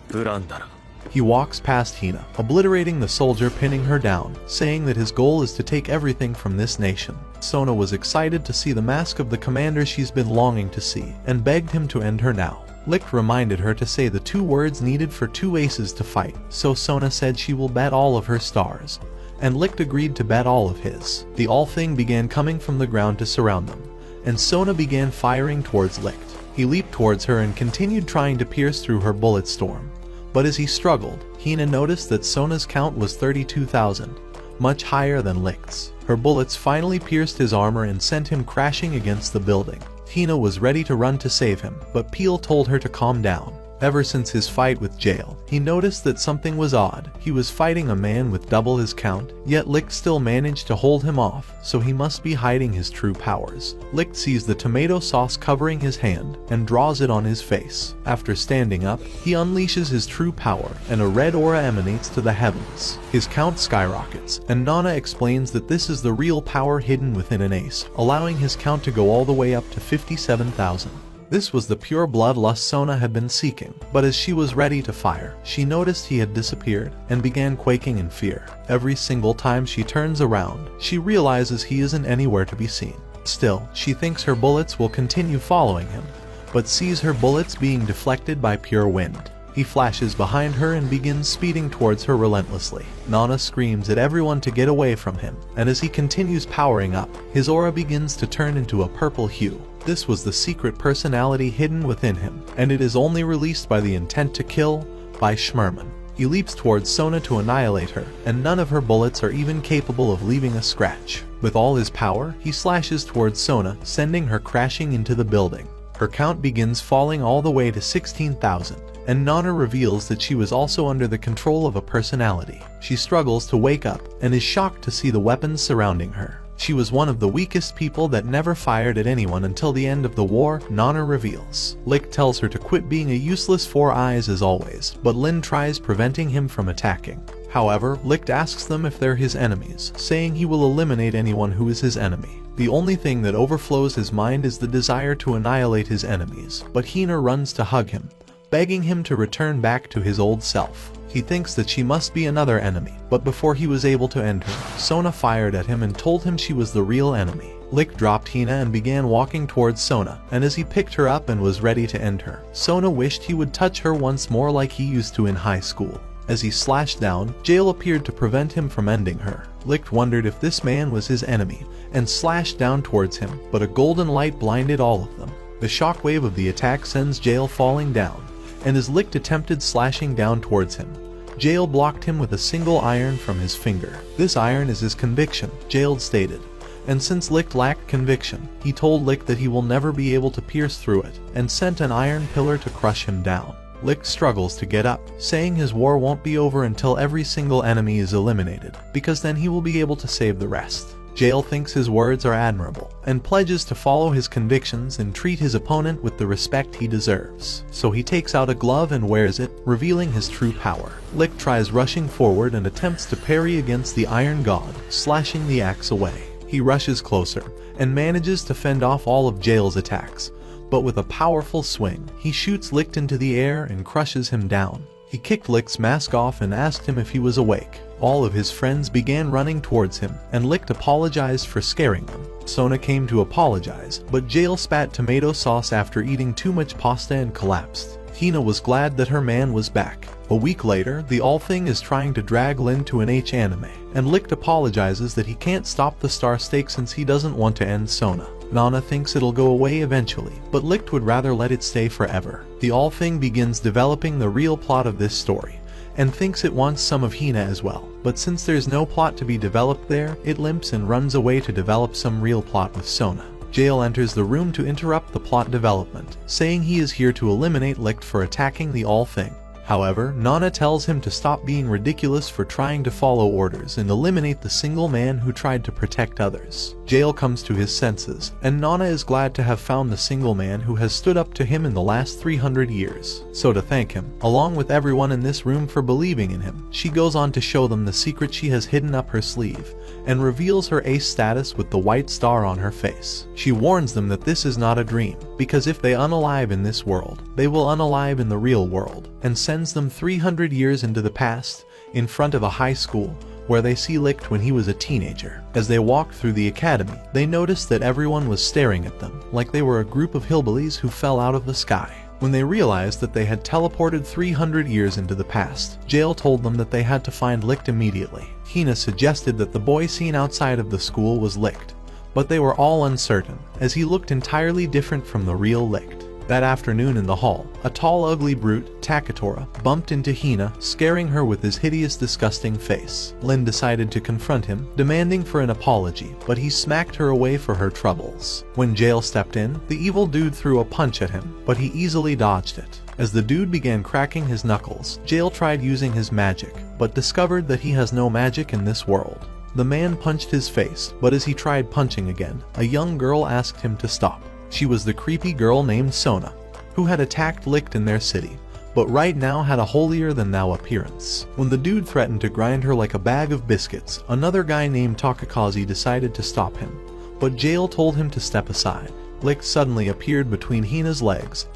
プランダラ。プランダラ。 Plunderer. プランダラ。 Plunderer. プランダラ。 Plunderer. プランダラ。 Plunderer. プランダラ。 Plunderer. プランダラ。 Plunderer. プランダラ。 Plunderer. プランダラ。 Plunderer. プランダラ。He walks past Hina, obliterating the soldier pinning her down, saying that his goal is to take everything from this nation. Sona was excited to see the mask of the commander she's been longing to see, and begged him to end her now. Licht reminded her to say the 2 words needed for 2 aces to fight, so Sona said she will bet all of her stars. And Licht agreed to bet all of his. The all thing began coming from the ground to surround them, and Sona began firing towards Licht. He leaped towards her and continued trying to pierce through her bullet storm. But as he struggled, Hina noticed that Sona's count was 32,000, much higher than Licht's. Her bullets finally pierced his armor and sent him crashing against the building. Hina was ready to run to save him, but Peel told her to calm down. Ever since his fight with Jail, he noticed that something was odd. He was fighting a man with double his count, yet Licht still managed to hold him off, so he must be hiding his true powers. Licht sees the tomato sauce covering his hand, and draws it on his face. After standing up, he unleashes his true power, and a red aura emanates to the heavens. His count skyrockets, and Nana explains that this is the real power hidden within an ace, allowing his count to go all the way up to 57,000. This was the pure bloodlust Sona had been seeking, but as she was ready to fire, she noticed he had disappeared and began quaking in fear. Every single time she turns around, she realizes he isn't anywhere to be seen. Still, she thinks her bullets will continue following him, but sees her bullets being deflected by pure wind. He flashes behind her and begins speeding towards her relentlessly. Nana screams at everyone to get away from him, and as he continues powering up, his aura begins to turn into a purple hue. This was the secret personality hidden within him, and it is only released by the intent to kill by Schmerman. He leaps towards Sona to annihilate her, and none of her bullets are even capable of leaving a scratch. With all his power, he slashes towards Sona, sending her crashing into the building. Her count begins falling all the way to 16,000. And Nana reveals that she was also under the control of a personality. She struggles to wake up, and is shocked to see the weapons surrounding her. She was one of the weakest people that never fired at anyone until the end of the war, Nana reveals. Licht tells her to quit being a useless 4 eyes as always, but Lin tries preventing him from attacking. However, Licht asks them if they're his enemies, saying he will eliminate anyone who is his enemy. The only thing that overflows his mind is the desire to annihilate his enemies, but Hina runs to hug him, begging him to return back to his old self. He thinks that she must be another enemy, but before he was able to end her, Sona fired at him and told him she was the real enemy. Licht dropped Hina and began walking towards Sona, and as he picked her up and was ready to end her, Sona wished he would touch her once more like he used to in high school. As he slashed down, Jail appeared to prevent him from ending her. Licht wondered if this man was his enemy, and slashed down towards him, but a golden light blinded all of them. The shockwave of the attack sends Jail falling down, and as Licht attempted slashing down towards him, Jail blocked him with a single iron from his finger. This iron is his conviction, Jail stated, and since Licht lacked conviction, he told Licht that he will never be able to pierce through it, and sent an iron pillar to crush him down. Licht struggles to get up, saying his war won't be over until every single enemy is eliminated, because then he will be able to save the rest. Jail thinks his words are admirable, and pledges to follow his convictions and treat his opponent with the respect he deserves. So he takes out a glove and wears it, revealing his true power. Licht tries rushing forward and attempts to parry against the Iron God, slashing the axe away. He rushes closer, and manages to fend off all of Jail's attacks, but with a powerful swing, he shoots Licht into the air and crushes him down. He kicked Licht's mask off and asked him if he was awake. All of his friends began running towards him, and Licht apologized for scaring them. Sona came to apologize, but Jail spat tomato sauce after eating too much pasta and collapsed. Hina was glad that her man was back. A week later, the All Thing is trying to drag Lin to an H anime, and Licht apologizes that he can't stop the star stake since he doesn't want to end Sona. Nana thinks it'll go away eventually, but Licht would rather let it stay forever. The All Thing begins developing the real plot of this story, and thinks it wants some of Hina as well. But since there's no plot to be developed there, it limps and runs away to develop some real plot with Sona. Jail enters the room to interrupt the plot development, saying he is here to eliminate Licht for attacking the All Thing. However, Nana tells him to stop being ridiculous for trying to follow orders and eliminate the single man who tried to protect others. Jail comes to his senses, and Nana is glad to have found the single man who has stood up to him in the last 300 years. So to thank him, along with everyone in this room for believing in him, she goes on to show them the secret she has hidden up her sleeve, and reveals her ace status with the white star on her face. She warns them that this is not a dream, because if they unalive in this world, they will unalive in the real world, and sends them 300 years into the past, in front of a high school, where they see Licht when he was a teenager. As they walked through the academy, they noticed that everyone was staring at them, like they were a group of hillbillies who fell out of the sky. When they realized that they had teleported 300 years into the past, Jail told them that they had to find Licht immediately. Hina suggested that the boy seen outside of the school was Licht, but they were all uncertain, as he looked entirely different from the real Licht. That afternoon in the hall, a tall ugly brute, Takatora, bumped into Hina, scaring her with his hideous disgusting face. Lin decided to confront him, demanding for an apology, but he smacked her away for her troubles. When Jail stepped in, the evil dude threw a punch at him, but he easily dodged it. As the dude began cracking his knuckles, Jail tried using his magic, but discovered that he has no magic in this world. The man punched his face, but as he tried punching again, a young girl asked him to stop. She was the creepy girl named Sona, who had attacked Licht in their city, but right now had a holier-than-thou appearance. When the dude threatened to grind her like a bag of biscuits, another guy named Takakazi decided to stop him, but Jail told him to step aside. Licht suddenly appeared between Hina's legs.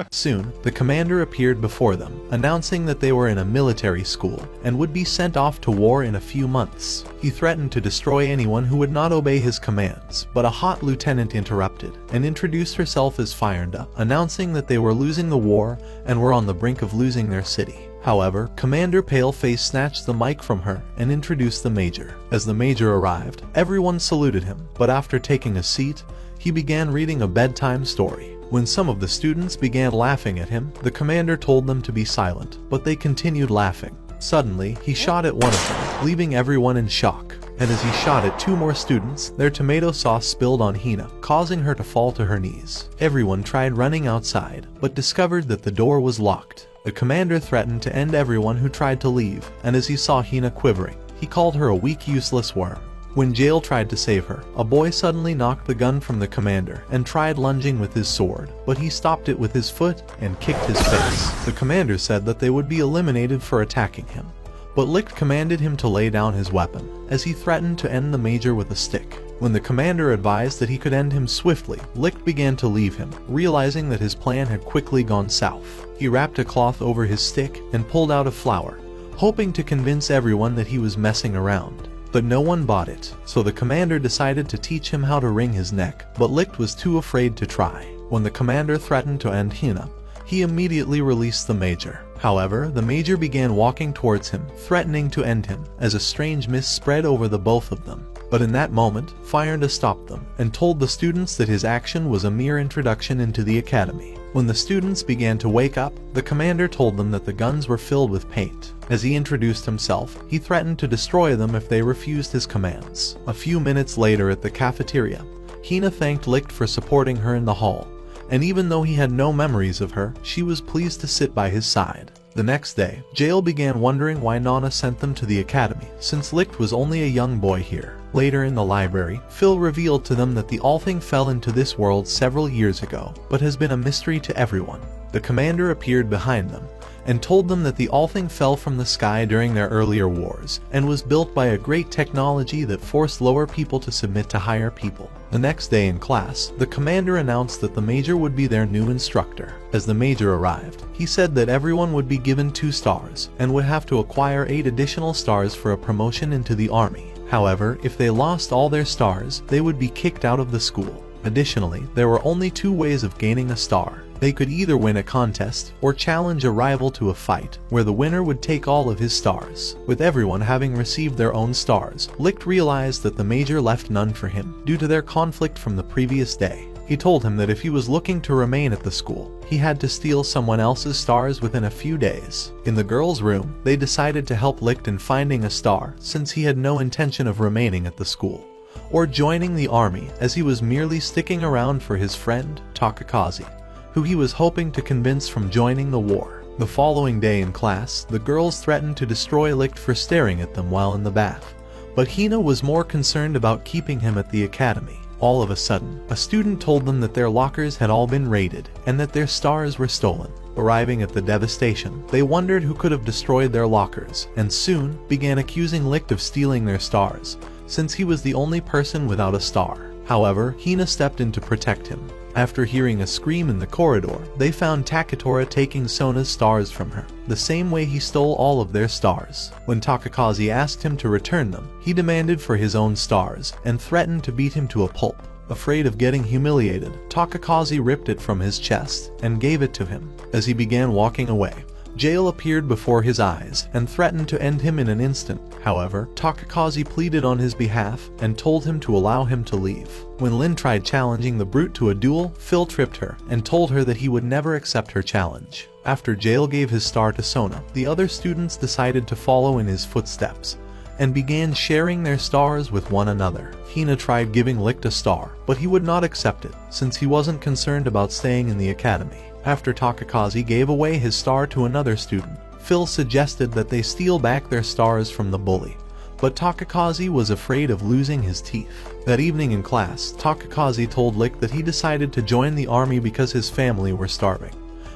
Soon, the commander appeared before them, announcing that they were in a military school and would be sent off to war in a few months. He threatened to destroy anyone who would not obey his commands, but a hot lieutenant interrupted and introduced herself as Firenda, announcing that they were losing the war and were on the brink of losing their city. However, Commander Paleface snatched the mic from her and introduced the Major. As the Major arrived, everyone saluted him, but after taking a seat, he began reading a bedtime story. When some of the students began laughing at him, the commander told them to be silent, but they continued laughing. Suddenly, he shot at one of them, leaving everyone in shock. And as he shot at two more students, their tomato sauce spilled on Hina, causing her to fall to her knees. Everyone tried running outside, but discovered that the door was locked. The commander threatened to end everyone who tried to leave, and as he saw Hina quivering, he called her a weak, useless worm. When Jail tried to save her, a boy suddenly knocked the gun from the commander and tried lunging with his sword, but he stopped it with his foot and kicked his face. The commander said that they would be eliminated for attacking him, but Licht commanded him to lay down his weapon, as he threatened to end the Major with a stick. When the commander advised that he could end him swiftly, Licht began to leave him, realizing that his plan had quickly gone south. He wrapped a cloth over his stick and pulled out a flower, hoping to convince everyone that he was messing around. But no one bought it, so the commander decided to teach him how to wring his neck, but Licht was too afraid to try. When the commander threatened to end Hina, he immediately released the Major. However, the Major began walking towards him, threatening to end him, as a strange mist spread over the both of them. But in that moment, Firenda stopped them, and told the students that his action was a mere introduction into the academy. When the students began to wake up, the commander told them that the guns were filled with paint. As he introduced himself, he threatened to destroy them if they refused his commands. A few minutes later at the cafeteria, Hina thanked Licht for supporting her in the hall, and even though he had no memories of her, she was pleased to sit by his side. The next day, Jail began wondering why Nana sent them to the academy, since Licht was only a young boy here. Later in the library, Phil revealed to them that the Allthing fell into this world several years ago, but has been a mystery to everyone. The commander appeared behind them, and told them that the Allthing fell from the sky during their earlier wars, and was built by a great technology that forced lower people to submit to higher people. The next day in class, the commander announced that the Major would be their new instructor. As the Major arrived, he said that everyone would be given 2 stars, and would have to acquire 8 additional stars for a promotion into the army. However, if they lost all their stars, they would be kicked out of the school. Additionally, there were only 2 ways of gaining a star. They could either win a contest or challenge a rival to a fight, where the winner would take all of his stars. With everyone having received their own stars, Licht realized that the Major left none for him, due to their conflict from the previous day. He told him that if he was looking to remain at the school, he had to steal someone else's stars within a few days. In the girls' room, they decided to help Licht in finding a star, since he had no intention of remaining at the school, or joining the army, as he was merely sticking around for his friend, Takakazi, who he was hoping to convince from joining the war. The following day in class, the girls threatened to destroy Licht for staring at them while in the bath, but Hina was more concerned about keeping him at the academy. All of a sudden, a student told them that their lockers had all been raided and that their stars were stolen. Arriving at the devastation, they wondered who could have destroyed their lockers, and soon began accusing Licht of stealing their stars, since he was the only person without a star. However, Hina stepped in to protect him. After hearing a scream in the corridor, they found Takatora taking Sona's stars from her, the same way he stole all of their stars. When Takakazi asked him to return them, he demanded for his own stars and threatened to beat him to a pulp. Afraid of getting humiliated, Takakazi ripped it from his chest and gave it to him. As he began walking away, Jail appeared before his eyes and threatened to end him in an instant. However, Takakazi pleaded on his behalf and told him to allow him to leave. When Lin tried challenging the brute to a duel, Phil tripped her and told her that he would never accept her challenge. After Jail gave his star to Sona, the other students decided to follow in his footsteps and began sharing their stars with one another. Hina tried giving Licht a star, but he would not accept it, since he wasn't concerned about staying in the academy. After Takakazi gave away his star to another student, Phil suggested that they steal back their stars from the bully, but Takakazi was afraid of losing his teeth. That evening in class, Takakazi told Licht that he decided to join the army because his family were starving,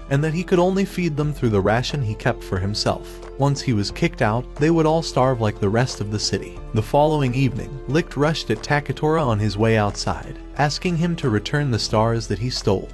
and that he could only feed them through the ration he kept for himself. Once he was kicked out, they would all starve like the rest of the city. The following evening, Licht rushed at Takatora on his way outside, asking him to return the stars that he stole,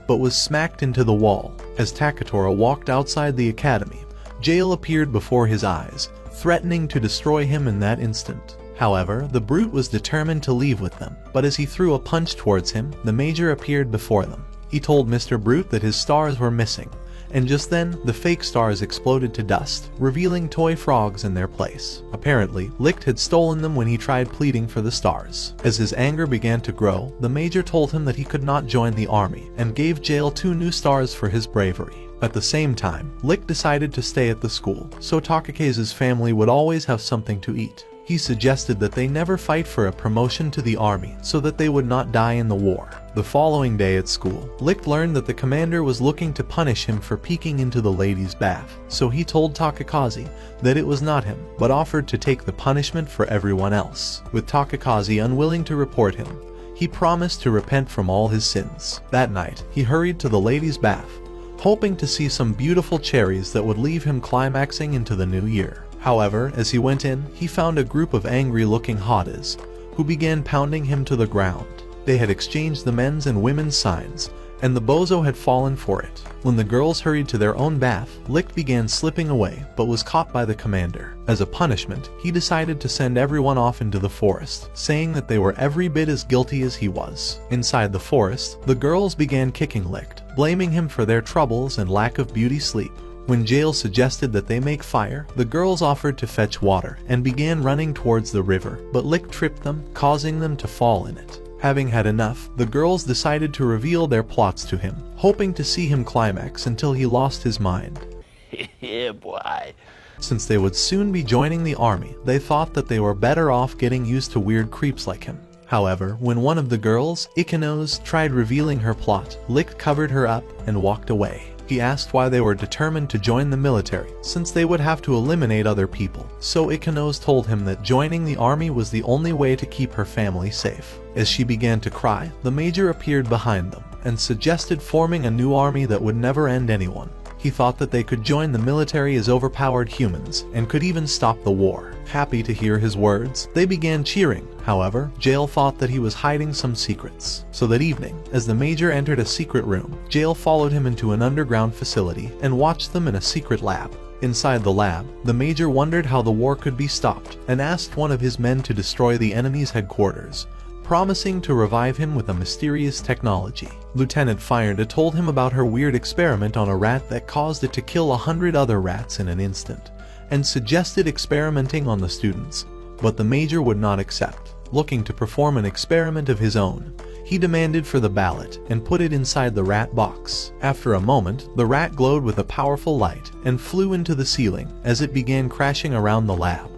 but was smacked into the wall. As Takatora walked outside the academy, Jail appeared before his eyes, threatening to destroy him in that instant. However, the brute was determined to leave with them, but as he threw a punch towards him, the major appeared before them. He told Mr. Brute that his stars were missing, and just then, the fake stars exploded to dust, revealing toy frogs in their place. Apparently, Licht had stolen them when he tried pleading for the stars. As his anger began to grow, the major told him that he could not join the army, and gave Jail 2 new stars for his bravery. At the same time, Licht decided to stay at the school, so Takakazi's family would always have something to eat. He suggested that they never fight for a promotion to the army so that they would not die in the war. The following day at school, Licht learned that the commander was looking to punish him for peeking into the ladies' bath, so he told Takakazi that it was not him, but offered to take the punishment for everyone else. With Takakazi unwilling to report him, he promised to repent from all his sins. That night, he hurried to the ladies' bath, hoping to see some beautiful cherries that would leave him climaxing into the new year. However, as he went in, he found a group of angry-looking hottas, who began pounding him to the ground. They had exchanged the men's and women's signs, and the bozo had fallen for it. When the girls hurried to their own bath, Licht began slipping away, but was caught by the commander. As a punishment, he decided to send everyone off into the forest, saying that they were every bit as guilty as he was. Inside the forest, the girls began kicking Licht, blaming him for their troubles and lack of beauty sleep. When Jail suggested that they make fire, the girls offered to fetch water and began running towards the river, but Licht tripped them, causing them to fall in it. Having had enough, the girls decided to reveal their plots to him, hoping to see him climax until he lost his mind. Yeah, boy. Since they would soon be joining the army, they thought that they were better off getting used to weird creeps like him. However, when one of the girls, Ecchi, tried revealing her plot, Licht covered her up and walked away. He asked why they were determined to join the military, since they would have to eliminate other people. So Ecchi told him that joining the army was the only way to keep her family safe. As she began to cry, the major appeared behind them and suggested forming a new army that would never end anyone. He thought that they could join the military as overpowered humans and could even stop the war. Happy to hear his words, they began cheering. However, Jail thought that he was hiding some secrets. So that evening, as the major entered a secret room, Jail followed him into an underground facility and watched them in a secret lab. Inside the lab, the major wondered how the war could be stopped and asked one of his men to destroy the enemy's headquarters, promising to revive him with a mysterious technology. Lieutenant Firenda told him about her weird experiment on a rat that caused it to kill 100 other rats in an instant, and suggested experimenting on the students, but the major would not accept. Looking to perform an experiment of his own, he demanded for the ballot and put it inside the rat box. After a moment, the rat glowed with a powerful light and flew into the ceiling as it began crashing around the lab.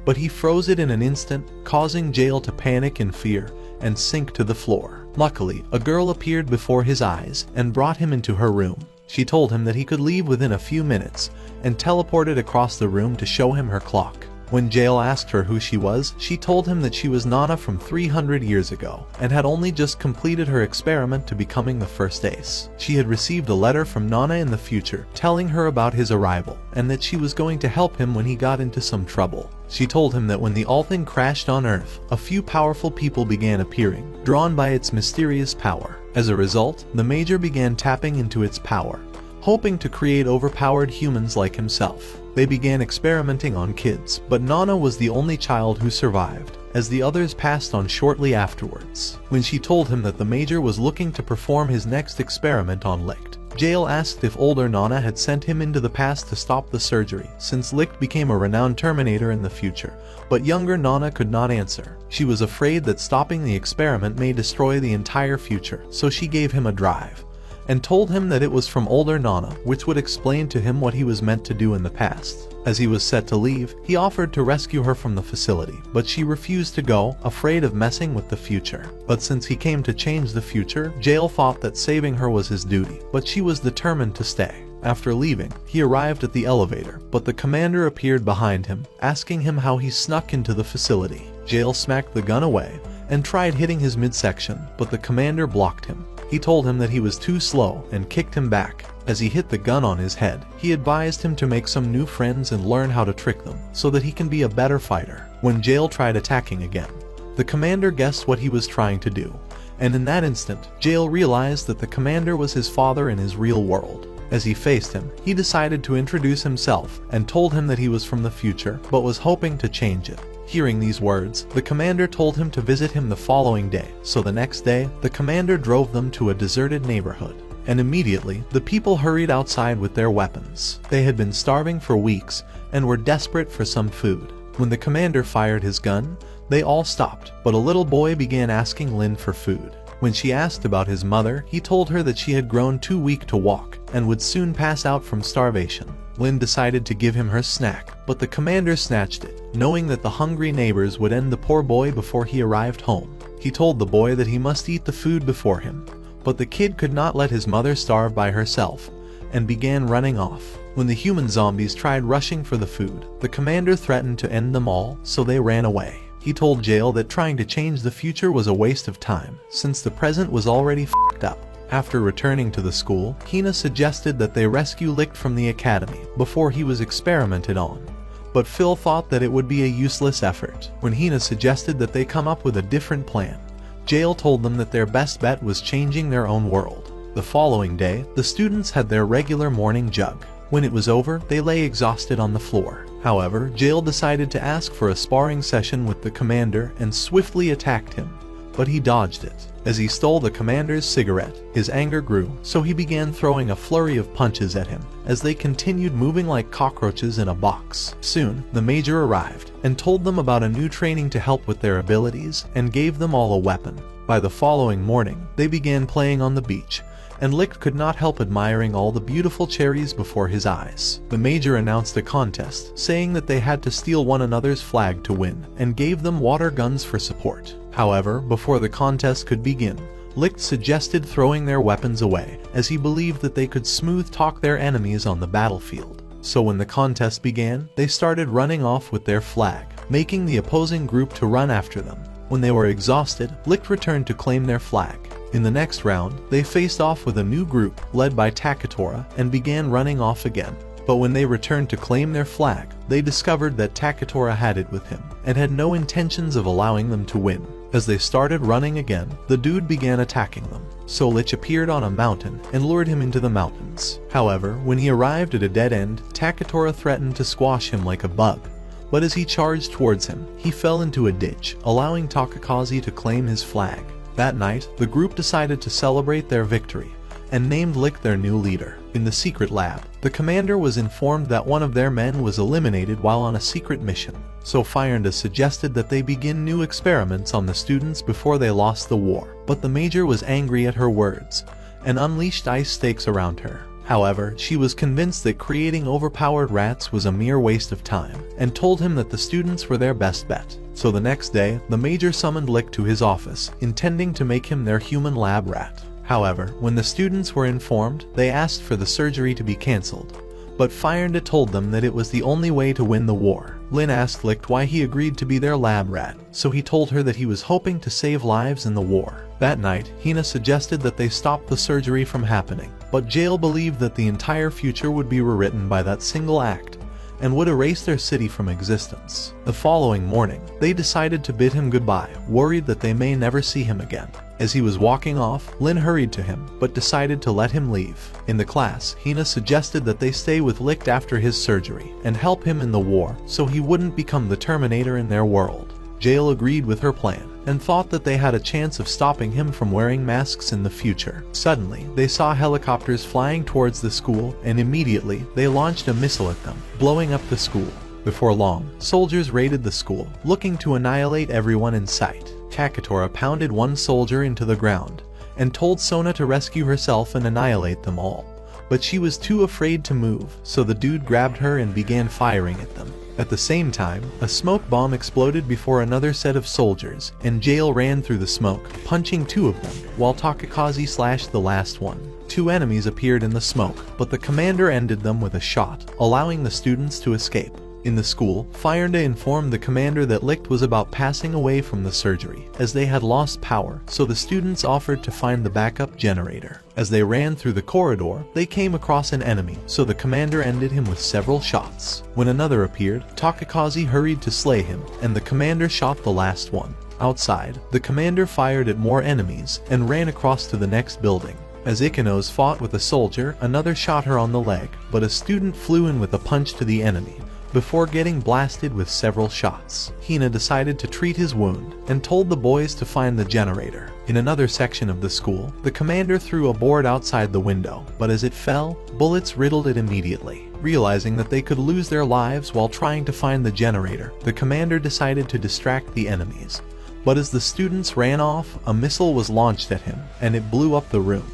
But he froze it in an instant, causing Jail to panic in fear and sink to the floor. Luckily, a girl appeared before his eyes and brought him into her room. She told him that he could leave within a few minutes and teleported across the room to show him her clock. When Jail asked her who she was, she told him that she was Nana from 300 years ago, and had only just completed her experiment to becoming the first ace. She had received a letter from Nana in the future, telling her about his arrival, and that she was going to help him when he got into some trouble. She told him that when the All-Thing crashed on Earth, a few powerful people began appearing, drawn by its mysterious power. As a result, the Major began tapping into its power, hoping to create overpowered humans like himself. They began experimenting on kids, but Nana was the only child who survived, as the others passed on shortly afterwards. When she told him that the Major was looking to perform his next experiment on Licht, Jail asked if older Nana had sent him into the past to stop the surgery, since Licht became a renowned Terminator in the future, but younger Nana could not answer. She was afraid that stopping the experiment may destroy the entire future, so she gave him a drive, and told him that it was from older Nana, which would explain to him what he was meant to do in the past. As he was set to leave, he offered to rescue her from the facility, but she refused to go, afraid of messing with the future. But since he came to change the future, Jail thought that saving her was his duty, but she was determined to stay. After leaving, he arrived at the elevator, but the commander appeared behind him, asking him how he snuck into the facility. Jail smacked the gun away, and tried hitting his midsection, but the commander blocked him. He told him that he was too slow and kicked him back. As he hit the gun on his head, he advised him to make some new friends and learn how to trick them, so that he can be a better fighter. When Jail tried attacking again, the commander guessed what he was trying to do, and in that instant, Jail realized that the commander was his father in his real world. As he faced him, he decided to introduce himself and told him that he was from the future, but was hoping to change it. Hearing these words, the commander told him to visit him the following day, so the next day, the commander drove them to a deserted neighborhood. And immediately, the people hurried outside with their weapons. They had been starving for weeks, and were desperate for some food. When the commander fired his gun, they all stopped, but a little boy began asking Lin for food. When she asked about his mother, he told her that she had grown too weak to walk, and would soon pass out from starvation. Lin decided to give him her snack, but the commander snatched it, knowing that the hungry neighbors would end the poor boy before he arrived home. He told the boy that he must eat the food before him, but the kid could not let his mother starve by herself, and began running off. When the human zombies tried rushing for the food, the commander threatened to end them all, so they ran away. He told Jail that trying to change the future was a waste of time, since the present was already f***ed up. After returning to the school, Hina suggested that they rescue Licht from the academy before he was experimented on. But Phil thought that it would be a useless effort. When Hina suggested that they come up with a different plan, Jail told them that their best bet was changing their own world. The following day, the students had their regular morning jug. When it was over, they lay exhausted on the floor. However, Jail decided to ask for a sparring session with the commander and swiftly attacked him, but he dodged it. As he stole the commander's cigarette, his anger grew, so he began throwing a flurry of punches at him, as they continued moving like cockroaches in a box. Soon, the Major arrived, and told them about a new training to help with their abilities, and gave them all a weapon. By the following morning, they began playing on the beach, and Licht could not help admiring all the beautiful cherries before his eyes. The Major announced a contest, saying that they had to steal one another's flag to win, and gave them water guns for support. However, before the contest could begin, Licht suggested throwing their weapons away, as he believed that they could smooth talk their enemies on the battlefield. So when the contest began, they started running off with their flag, making the opposing group to run after them. When they were exhausted, Licht returned to claim their flag. In the next round, they faced off with a new group led by Takatora and began running off again. But when they returned to claim their flag, they discovered that Takatora had it with him and had no intentions of allowing them to win. As they started running again, the dude began attacking them. So Lich appeared on a mountain and lured him into the mountains. However, when he arrived at a dead end, Takatora threatened to squash him like a bug. But as he charged towards him, he fell into a ditch, allowing Takakazi to claim his flag. That night, the group decided to celebrate their victory, and named Licht their new leader. In the secret lab, the commander was informed that one of their men was eliminated while on a secret mission. So Fyrnda suggested that they begin new experiments on the students before they lost the war. But the Major was angry at her words, and unleashed ice stakes around her. However, she was convinced that creating overpowered rats was a mere waste of time, and told him that the students were their best bet. So the next day, the Major summoned Licht to his office, intending to make him their human lab rat. However, when the students were informed, they asked for the surgery to be cancelled. But Fyrnda told them that it was the only way to win the war. Lin asked Licht why he agreed to be their lab rat, so he told her that he was hoping to save lives in the war. That night, Hina suggested that they stop the surgery from happening, but Jail believed that the entire future would be rewritten by that single act, and would erase their city from existence. The following morning, they decided to bid him goodbye, worried that they may never see him again. As he was walking off, Lin hurried to him, but decided to let him leave. In the class, Hina suggested that they stay with Licht after his surgery, and help him in the war, so he wouldn't become the Terminator in their world. Jail agreed with her plan, and thought that they had a chance of stopping him from wearing masks in the future. Suddenly, they saw helicopters flying towards the school, and immediately, they launched a missile at them, blowing up the school. Before long, soldiers raided the school, looking to annihilate everyone in sight. Kaketora pounded one soldier into the ground, and told Sona to rescue herself and annihilate them all. But she was too afraid to move, so the dude grabbed her and began firing at them. At the same time, a smoke bomb exploded before another set of soldiers, and Jail ran through the smoke, punching two of them, while Takakazi slashed the last one. Two enemies appeared in the smoke, but the commander ended them with a shot, allowing the students to escape. In the school, Fyrnda informed the commander that Licht was about passing away from the surgery, as they had lost power, so the students offered to find the backup generator. As they ran through the corridor, they came across an enemy, so the commander ended him with several shots. When another appeared, Takakazi hurried to slay him, and the commander shot the last one. Outside, the commander fired at more enemies, and ran across to the next building. As Ikanos fought with a soldier, another shot her on the leg, but a student flew in with a punch to the enemy, before getting blasted with several shots. Hina decided to treat his wound, and told the boys to find the generator. In another section of the school, the commander threw a board outside the window, but as it fell, bullets riddled it immediately. Realizing that they could lose their lives while trying to find the generator, the commander decided to distract the enemies. But as the students ran off, a missile was launched at him, and it blew up the room.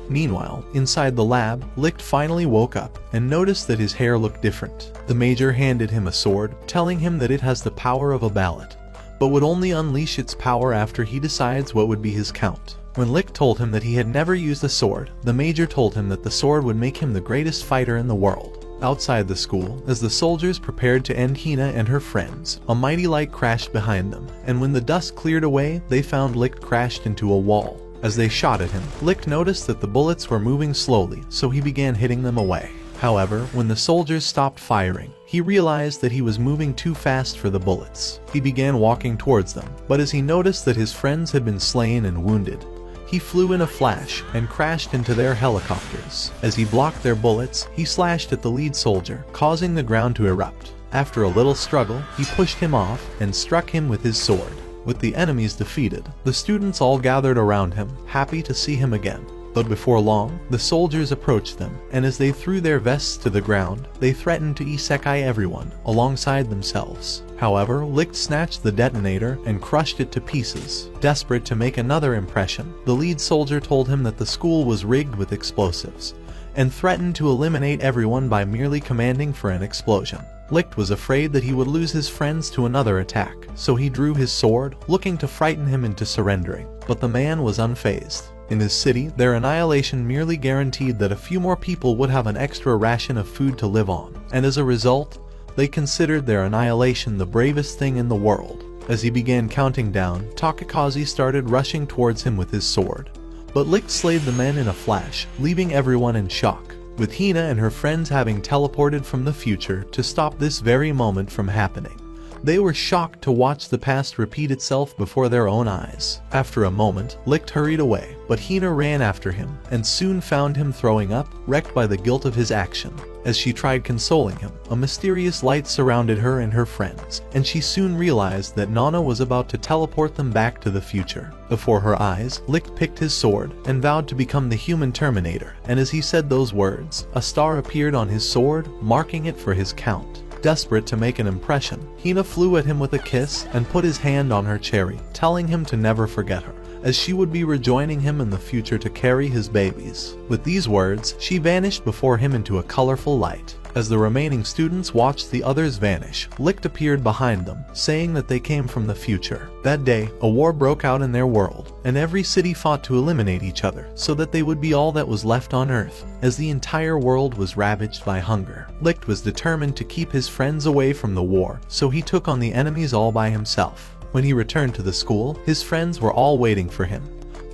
Meanwhile, inside the lab, Licht finally woke up and noticed that his hair looked different. The major handed him a sword, telling him that it has the power of a ballot, but would only unleash its power after he decides what would be his count. When Licht told him that he had never used a sword, the major told him that the sword would make him the greatest fighter in the world. Outside the school, as the soldiers prepared to end Hina and her friends, a mighty light crashed behind them, and when the dust cleared away, they found Licht crashed into a wall. As they shot at him, Licht noticed that the bullets were moving slowly, so he began hitting them away. However, when the soldiers stopped firing, he realized that he was moving too fast for the bullets. He began walking towards them, but as he noticed that his friends had been slain and wounded, he flew in a flash and crashed into their helicopters. As he blocked their bullets, he slashed at the lead soldier, causing the ground to erupt. After a little struggle, he pushed him off and struck him with his sword. With the enemies defeated, the students all gathered around him, happy to see him again. But before long, the soldiers approached them, and as they threw their vests to the ground, they threatened to isekai everyone, alongside themselves. However, Licht snatched the detonator and crushed it to pieces. Desperate to make another impression, the lead soldier told him that the school was rigged with explosives, and threatened to eliminate everyone by merely commanding for an explosion. Licht was afraid that he would lose his friends to another attack, so he drew his sword, looking to frighten him into surrendering, but the man was unfazed. In his city, their annihilation merely guaranteed that a few more people would have an extra ration of food to live on, and as a result, they considered their annihilation the bravest thing in the world. As he began counting down, Takakazi started rushing towards him with his sword, but Licht slayed the men in a flash, leaving everyone in shock, with Hina and her friends having teleported from the future to stop this very moment from happening. They were shocked to watch the past repeat itself before their own eyes. After a moment, Licht hurried away, but Hina ran after him, and soon found him throwing up, wrecked by the guilt of his action. As she tried consoling him, a mysterious light surrounded her and her friends, and she soon realized that Nana was about to teleport them back to the future. Before her eyes, Licht picked his sword and vowed to become the human Terminator, and as he said those words, a star appeared on his sword, marking it for his count. Desperate to make an impression, Hina flew at him with a kiss and put his hand on her cherry, telling him to never forget her, as she would be rejoining him in the future to carry his babies. With these words, she vanished before him into a colorful light. As the remaining students watched the others vanish, Licht appeared behind them, saying that they came from the future. That day, a war broke out in their world, and every city fought to eliminate each other so that they would be all that was left on Earth, as the entire world was ravaged by hunger. Licht was determined to keep his friends away from the war, so he took on the enemies all by himself. When he returned to the school, his friends were all waiting for him,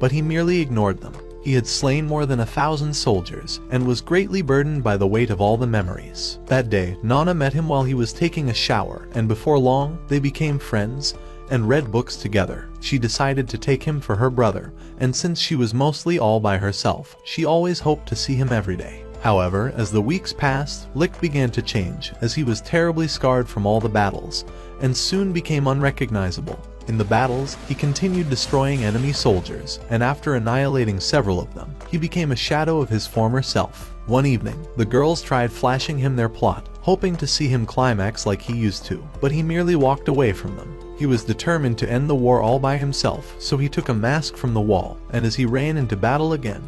but he merely ignored them. He had slain more than 1,000 soldiers, and was greatly burdened by the weight of all the memories. That day, Nana met him while he was taking a shower, and before long, they became friends, and read books together. She decided to take him for her brother, and since she was mostly all by herself, she always hoped to see him every day. However, as the weeks passed, Licht began to change, as he was terribly scarred from all the battles, and soon became unrecognizable. In the battles, he continued destroying enemy soldiers, and after annihilating several of them, he became a shadow of his former self. One evening, the girls tried flashing him their plot, hoping to see him climax like he used to, but he merely walked away from them. He was determined to end the war all by himself, so he took a mask from the wall, and as he ran into battle again,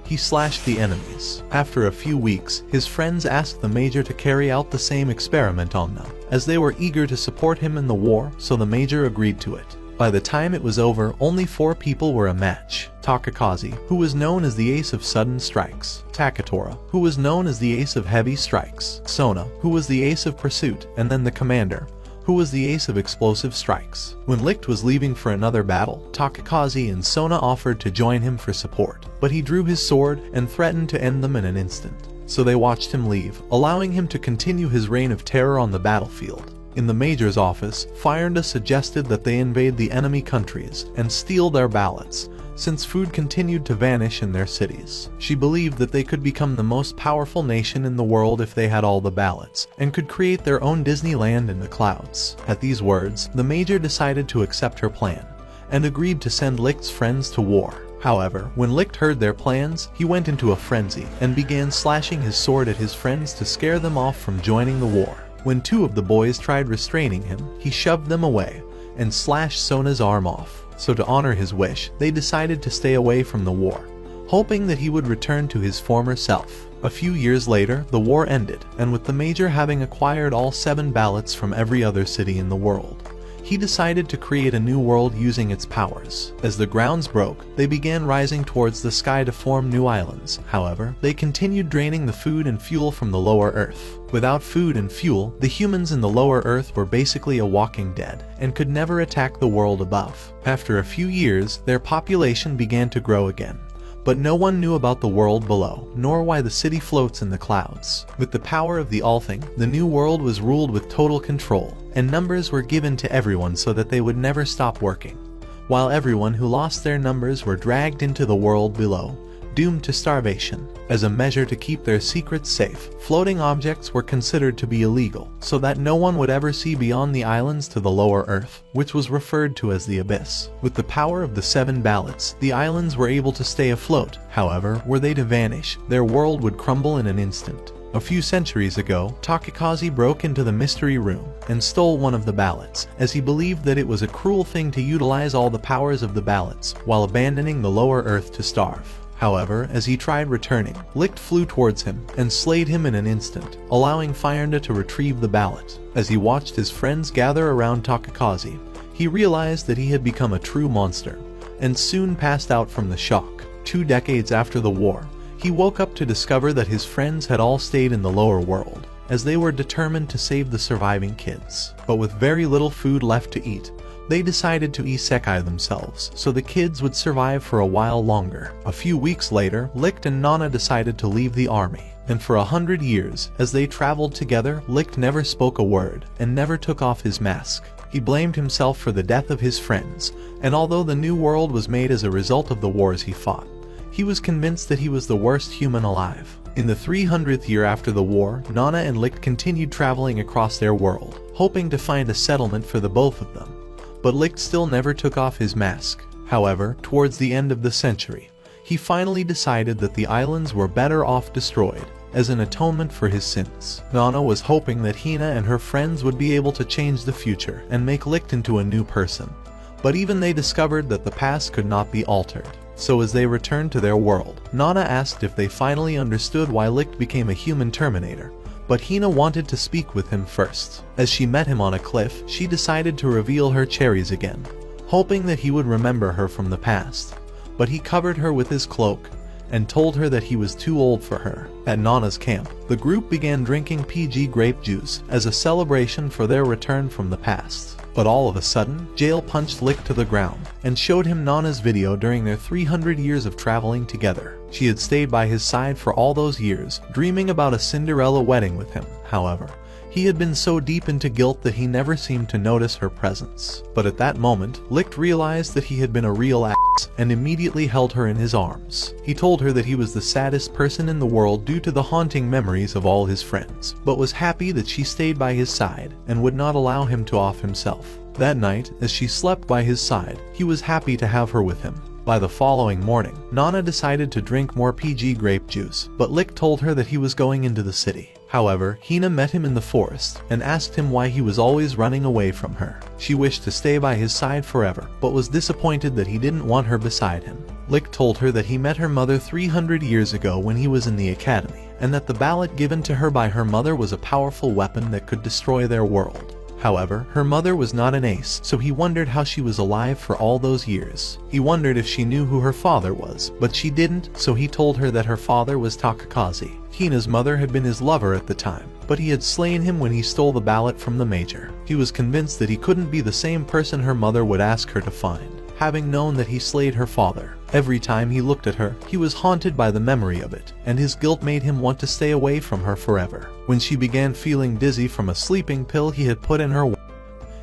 he slashed the enemies. After a few weeks, his friends asked the Major to carry out the same experiment on them, as they were eager to support him in the war, so the Major agreed to it. By the time it was over, only 4 people were a match. Takakazi, who was known as the ace of sudden strikes, Takatora, who was known as the ace of heavy strikes, Sona, who was the ace of pursuit, and then the commander, who was the ace of explosive strikes. When Licht was leaving for another battle, Takakazi and Sona offered to join him for support, but he drew his sword and threatened to end them in an instant. So they watched him leave, allowing him to continue his reign of terror on the battlefield. In the Major's office, Fyrnda suggested that they invade the enemy countries and steal their ballots, since food continued to vanish in their cities. She believed that they could become the most powerful nation in the world if they had all the ballots, and could create their own Disneyland in the clouds. At these words, the Major decided to accept her plan, and agreed to send Licht's friends to war. However, when Licht heard their plans, he went into a frenzy, and began slashing his sword at his friends to scare them off from joining the war. When 2 of the boys tried restraining him, he shoved them away, and slashed Sona's arm off. So to honor his wish, they decided to stay away from the war, hoping that he would return to his former self. A few years later, the war ended, and with the Major having acquired all 7 ballots from every other city in the world, he decided to create a new world using its powers. As the grounds broke, they began rising towards the sky to form new islands. However, they continued draining the food and fuel from the lower Earth. Without food and fuel, the humans in the lower Earth were basically a walking dead, and could never attack the world above. After a few years, their population began to grow again. But no one knew about the world below, nor why the city floats in the clouds. With the power of the All-Thing, the new world was ruled with total control, and numbers were given to everyone so that they would never stop working, while everyone who lost their numbers were dragged into the world below, doomed to starvation. As a measure to keep their secrets safe, floating objects were considered to be illegal, so that no one would ever see beyond the islands to the lower Earth, which was referred to as the Abyss. With the power of the 7 ballots, the islands were able to stay afloat. However, were they to vanish, their world would crumble in an instant. A few centuries ago, Takakazi broke into the mystery room and stole one of the ballots, as he believed that it was a cruel thing to utilize all the powers of the ballots while abandoning the lower Earth to starve. However, as he tried returning, Licht flew towards him and slayed him in an instant, allowing Fyrnda to retrieve the ballot. As he watched his friends gather around Takakazi, he realized that he had become a true monster, and soon passed out from the shock. 2 decades after the war, he woke up to discover that his friends had all stayed in the lower world, as they were determined to save the surviving kids. But with very little food left to eat, they decided to isekai themselves, so the kids would survive for a while longer. A few weeks later, Licht and Nana decided to leave the army, and for 100 years, as they traveled together, Licht never spoke a word, and never took off his mask. He blamed himself for the death of his friends, and although the new world was made as a result of the wars he fought, he was convinced that he was the worst human alive. In the 300th year after the war, Nana and Licht continued traveling across their world, hoping to find a settlement for the both of them. But Licht still never took off his mask. However, towards the end of the century, he finally decided that the islands were better off destroyed, as an atonement for his sins. Nana was hoping that Hina and her friends would be able to change the future and make Licht into a new person. But even they discovered that the past could not be altered. So as they returned to their world, Nana asked if they finally understood why Licht became a human Terminator, but Hina wanted to speak with him first. As she met him on a cliff, she decided to reveal her cherries again, hoping that he would remember her from the past. But he covered her with his cloak and told her that he was too old for her. At Nana's camp, the group began drinking PG grape juice as a celebration for their return from the past. But all of a sudden, Jail punched Licht to the ground and showed him Nana's video during their 300 years of traveling together. She had stayed by his side for all those years, dreaming about a Cinderella wedding with him. However, he had been so deep into guilt that he never seemed to notice her presence. But at that moment, Licht realized that he had been a real ass and immediately held her in his arms. He told her that he was the saddest person in the world due to the haunting memories of all his friends, but was happy that she stayed by his side and would not allow him to off himself. That night, as she slept by his side, he was happy to have her with him. By the following morning, Nana decided to drink more PG grape juice, but Licht told her that he was going into the city. However, Hina met him in the forest and asked him why he was always running away from her. She wished to stay by his side forever, but was disappointed that he didn't want her beside him. Licht told her that he met her mother 300 years ago when he was in the academy, and that the ballot given to her by her mother was a powerful weapon that could destroy their world. However, her mother was not an ace, so he wondered how she was alive for all those years. He wondered if she knew who her father was, but she didn't, so he told her that her father was Takakaze. Hina's mother had been his lover at the time, but he had slain him when he stole the ballot from the major. He was convinced that he couldn't be the same person her mother would ask her to find, having known that he slayed her father. Every time he looked at her, he was haunted by the memory of it, and his guilt made him want to stay away from her forever. When she began feeling dizzy from a sleeping pill he had put in her,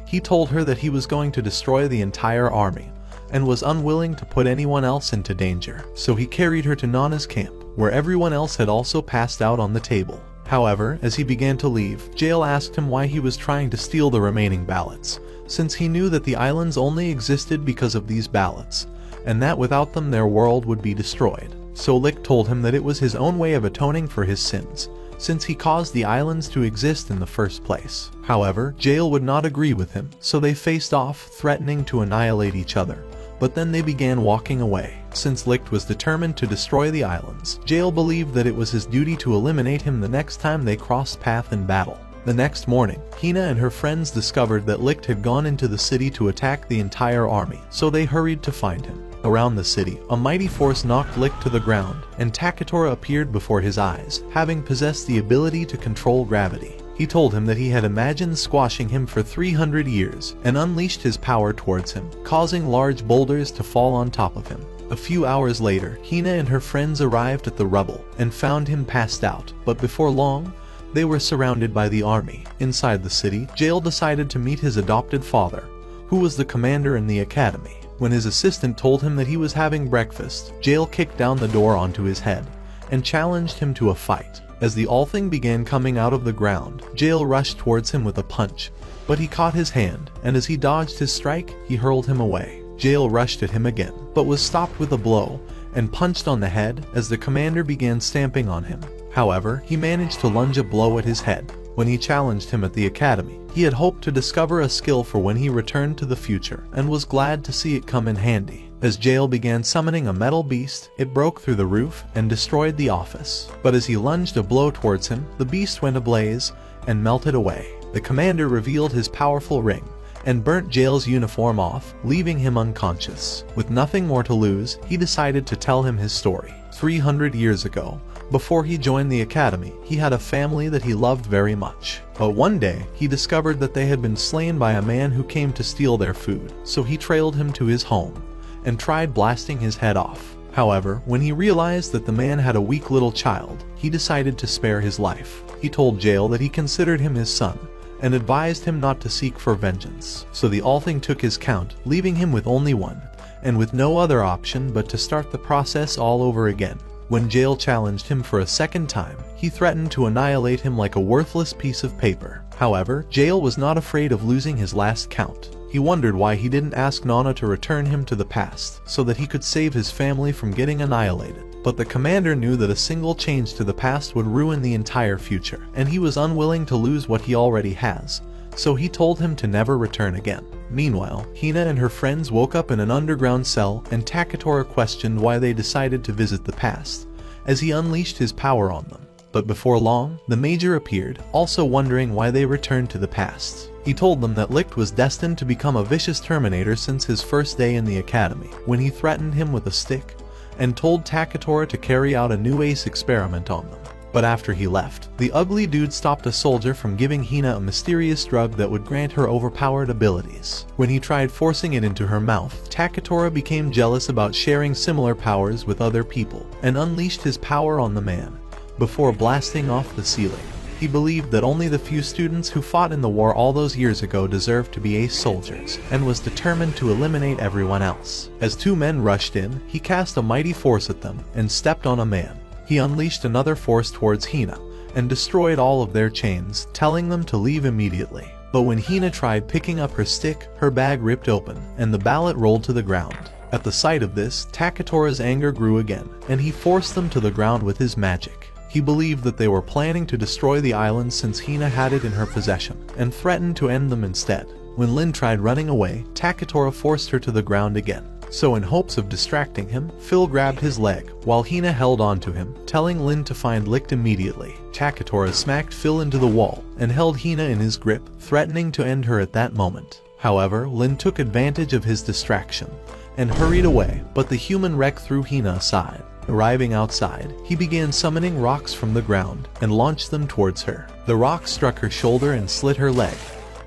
he told her that he was going to destroy the entire army, and was unwilling to put anyone else into danger. So he carried her to Nana's camp, where everyone else had also passed out on the table. However, as he began to leave, Jail asked him why he was trying to steal the remaining ballots, since he knew that the islands only existed because of these ballots, and that without them their world would be destroyed. So Licht told him that it was his own way of atoning for his sins, since he caused the islands to exist in the first place. However, Jail would not agree with him, so they faced off, threatening to annihilate each other. But then they began walking away. Since Licht was determined to destroy the islands, Jail believed that it was his duty to eliminate him the next time they crossed path in battle. The next morning, Hina and her friends discovered that Licht had gone into the city to attack the entire army, so they hurried to find him. Around the city, a mighty force knocked Licht to the ground, and Takatora appeared before his eyes, having possessed the ability to control gravity. He told him that he had imagined squashing him for 300 years, and unleashed his power towards him, causing large boulders to fall on top of him. A few hours later, Hina and her friends arrived at the rubble, and found him passed out, but before long, they were surrounded by the army. Inside the city, Jail decided to meet his adopted father, who was the commander in the academy. When his assistant told him that he was having breakfast, Jail kicked down the door onto his head, and challenged him to a fight. As the all-thing began coming out of the ground, Jail rushed towards him with a punch, but he caught his hand, and as he dodged his strike, he hurled him away. Jail rushed at him again, but was stopped with a blow, and punched on the head as the commander began stamping on him. However, he managed to lunge a blow at his head. When he challenged him at the academy, he had hoped to discover a skill for when he returned to the future, and was glad to see it come in handy. As Jail began summoning a metal beast, it broke through the roof and destroyed the office. But as he lunged a blow towards him, the beast went ablaze and melted away. The commander revealed his powerful ring, and burnt Jail's uniform off, leaving him unconscious. With nothing more to lose, he decided to tell him his story. 300 years ago, before he joined the academy, he had a family that he loved very much. But one day, he discovered that they had been slain by a man who came to steal their food, so he trailed him to his home, and tried blasting his head off. However, when he realized that the man had a weak little child, he decided to spare his life. He told Jail that he considered him his son, and advised him not to seek for vengeance. So the all-thing took his count, leaving him with only one, and with no other option but to start the process all over again. When Jail challenged him for a second time, he threatened to annihilate him like a worthless piece of paper. However, Jail was not afraid of losing his last count. He wondered why he didn't ask Nana to return him to the past, so that he could save his family from getting annihilated. But the commander knew that a single change to the past would ruin the entire future, and he was unwilling to lose what he already has, so he told him to never return again. Meanwhile, Hina and her friends woke up in an underground cell, and Takatora questioned why they decided to visit the past, as he unleashed his power on them. But before long, the Major appeared, also wondering why they returned to the past. He told them that Licht was destined to become a vicious Terminator since his first day in the academy, when he threatened him with a stick, and told Takatora to carry out a new ace experiment on them. But after he left, the ugly dude stopped a soldier from giving Hina a mysterious drug that would grant her overpowered abilities. When he tried forcing it into her mouth, Takatora became jealous about sharing similar powers with other people, and unleashed his power on the man, before blasting off the ceiling. He believed that only the few students who fought in the war all those years ago deserved to be ace soldiers, and was determined to eliminate everyone else. As two men rushed in, he cast a mighty force at them, and stepped on a man. He unleashed another force towards Hina, and destroyed all of their chains, telling them to leave immediately. But when Hina tried picking up her stick, her bag ripped open, and the ballot rolled to the ground. At the sight of this, Takatora's anger grew again, and he forced them to the ground with his magic. He believed that they were planning to destroy the island since Hina had it in her possession, and threatened to end them instead. When Lin tried running away, Takatora forced her to the ground again. So in hopes of distracting him, Phil grabbed his leg, while Hina held on to him, telling Lin to find Licht immediately. Takatora smacked Phil into the wall, and held Hina in his grip, threatening to end her at that moment. However, Lin took advantage of his distraction, and hurried away, but the human wreck threw Hina aside. Arriving outside, he began summoning rocks from the ground, and launched them towards her. The rock struck her shoulder and slit her leg,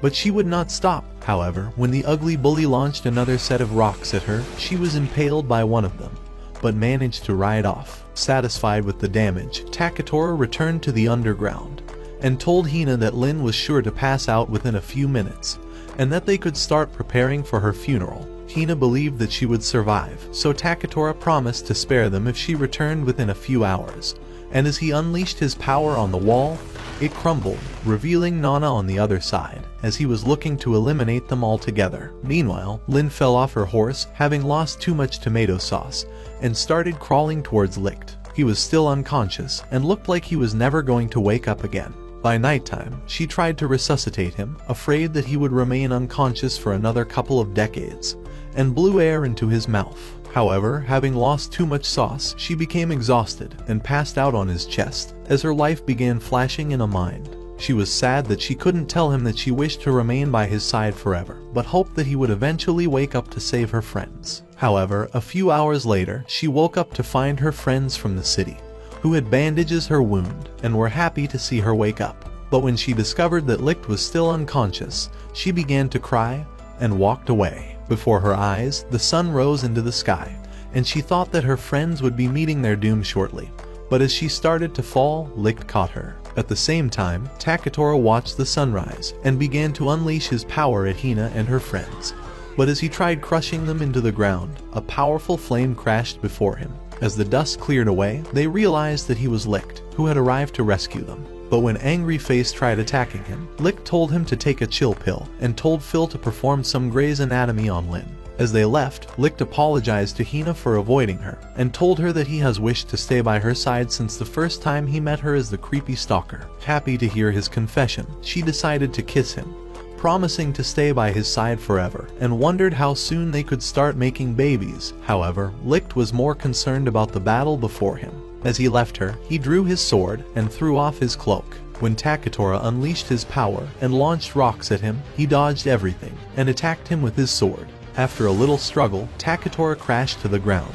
but she would not stop. However, when the ugly bully launched another set of rocks at her, she was impaled by one of them, but managed to ride off. Satisfied with the damage, Takatora returned to the underground, and told Hina that Lin was sure to pass out within a few minutes, and that they could start preparing for her funeral. Hina believed that she would survive, so Takatora promised to spare them if she returned within a few hours, and as he unleashed his power on the wall, it crumbled, revealing Nana on the other side, as he was looking to eliminate them altogether. Meanwhile, Lin fell off her horse, having lost too much tomato sauce, and started crawling towards Licht. He was still unconscious, and looked like he was never going to wake up again. By nighttime, she tried to resuscitate him, afraid that he would remain unconscious for another couple of decades, and blew air into his mouth. However, having lost too much sauce, she became exhausted and passed out on his chest, as her life began flashing in a mind. She was sad that she couldn't tell him that she wished to remain by his side forever, but hoped that he would eventually wake up to save her friends. However, a few hours later, she woke up to find her friends from the city, who had bandages her wound, and were happy to see her wake up. But when she discovered that Licht was still unconscious, she began to cry and walked away. Before her eyes, the sun rose into the sky, and she thought that her friends would be meeting their doom shortly. But as she started to fall, Licht caught her. At the same time, Takatora watched the sunrise, and began to unleash his power at Hina and her friends. But as he tried crushing them into the ground, a powerful flame crashed before him. As the dust cleared away, they realized that he was Licht, who had arrived to rescue them. But when Angry Face tried attacking him, Licht told him to take a chill pill, and told Phil to perform some Grey's Anatomy on Lin. As they left, Licht apologized to Hina for avoiding her, and told her that he has wished to stay by her side since the first time he met her as the creepy stalker. Happy to hear his confession, she decided to kiss him, promising to stay by his side forever, and wondered how soon they could start making babies. However, Licht was more concerned about the battle before him. As he left her, he drew his sword and threw off his cloak. When Takatora unleashed his power and launched rocks at him, he dodged everything and attacked him with his sword. After a little struggle, Takatora crashed to the ground,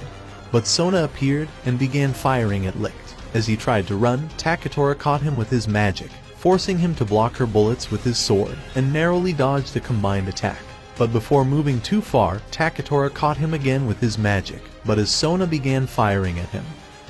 but Sona appeared and began firing at Licht. As he tried to run, Takatora caught him with his magic, forcing him to block her bullets with his sword, and narrowly dodged a combined attack. But before moving too far, Takatora caught him again with his magic, but as Sona began firing at him,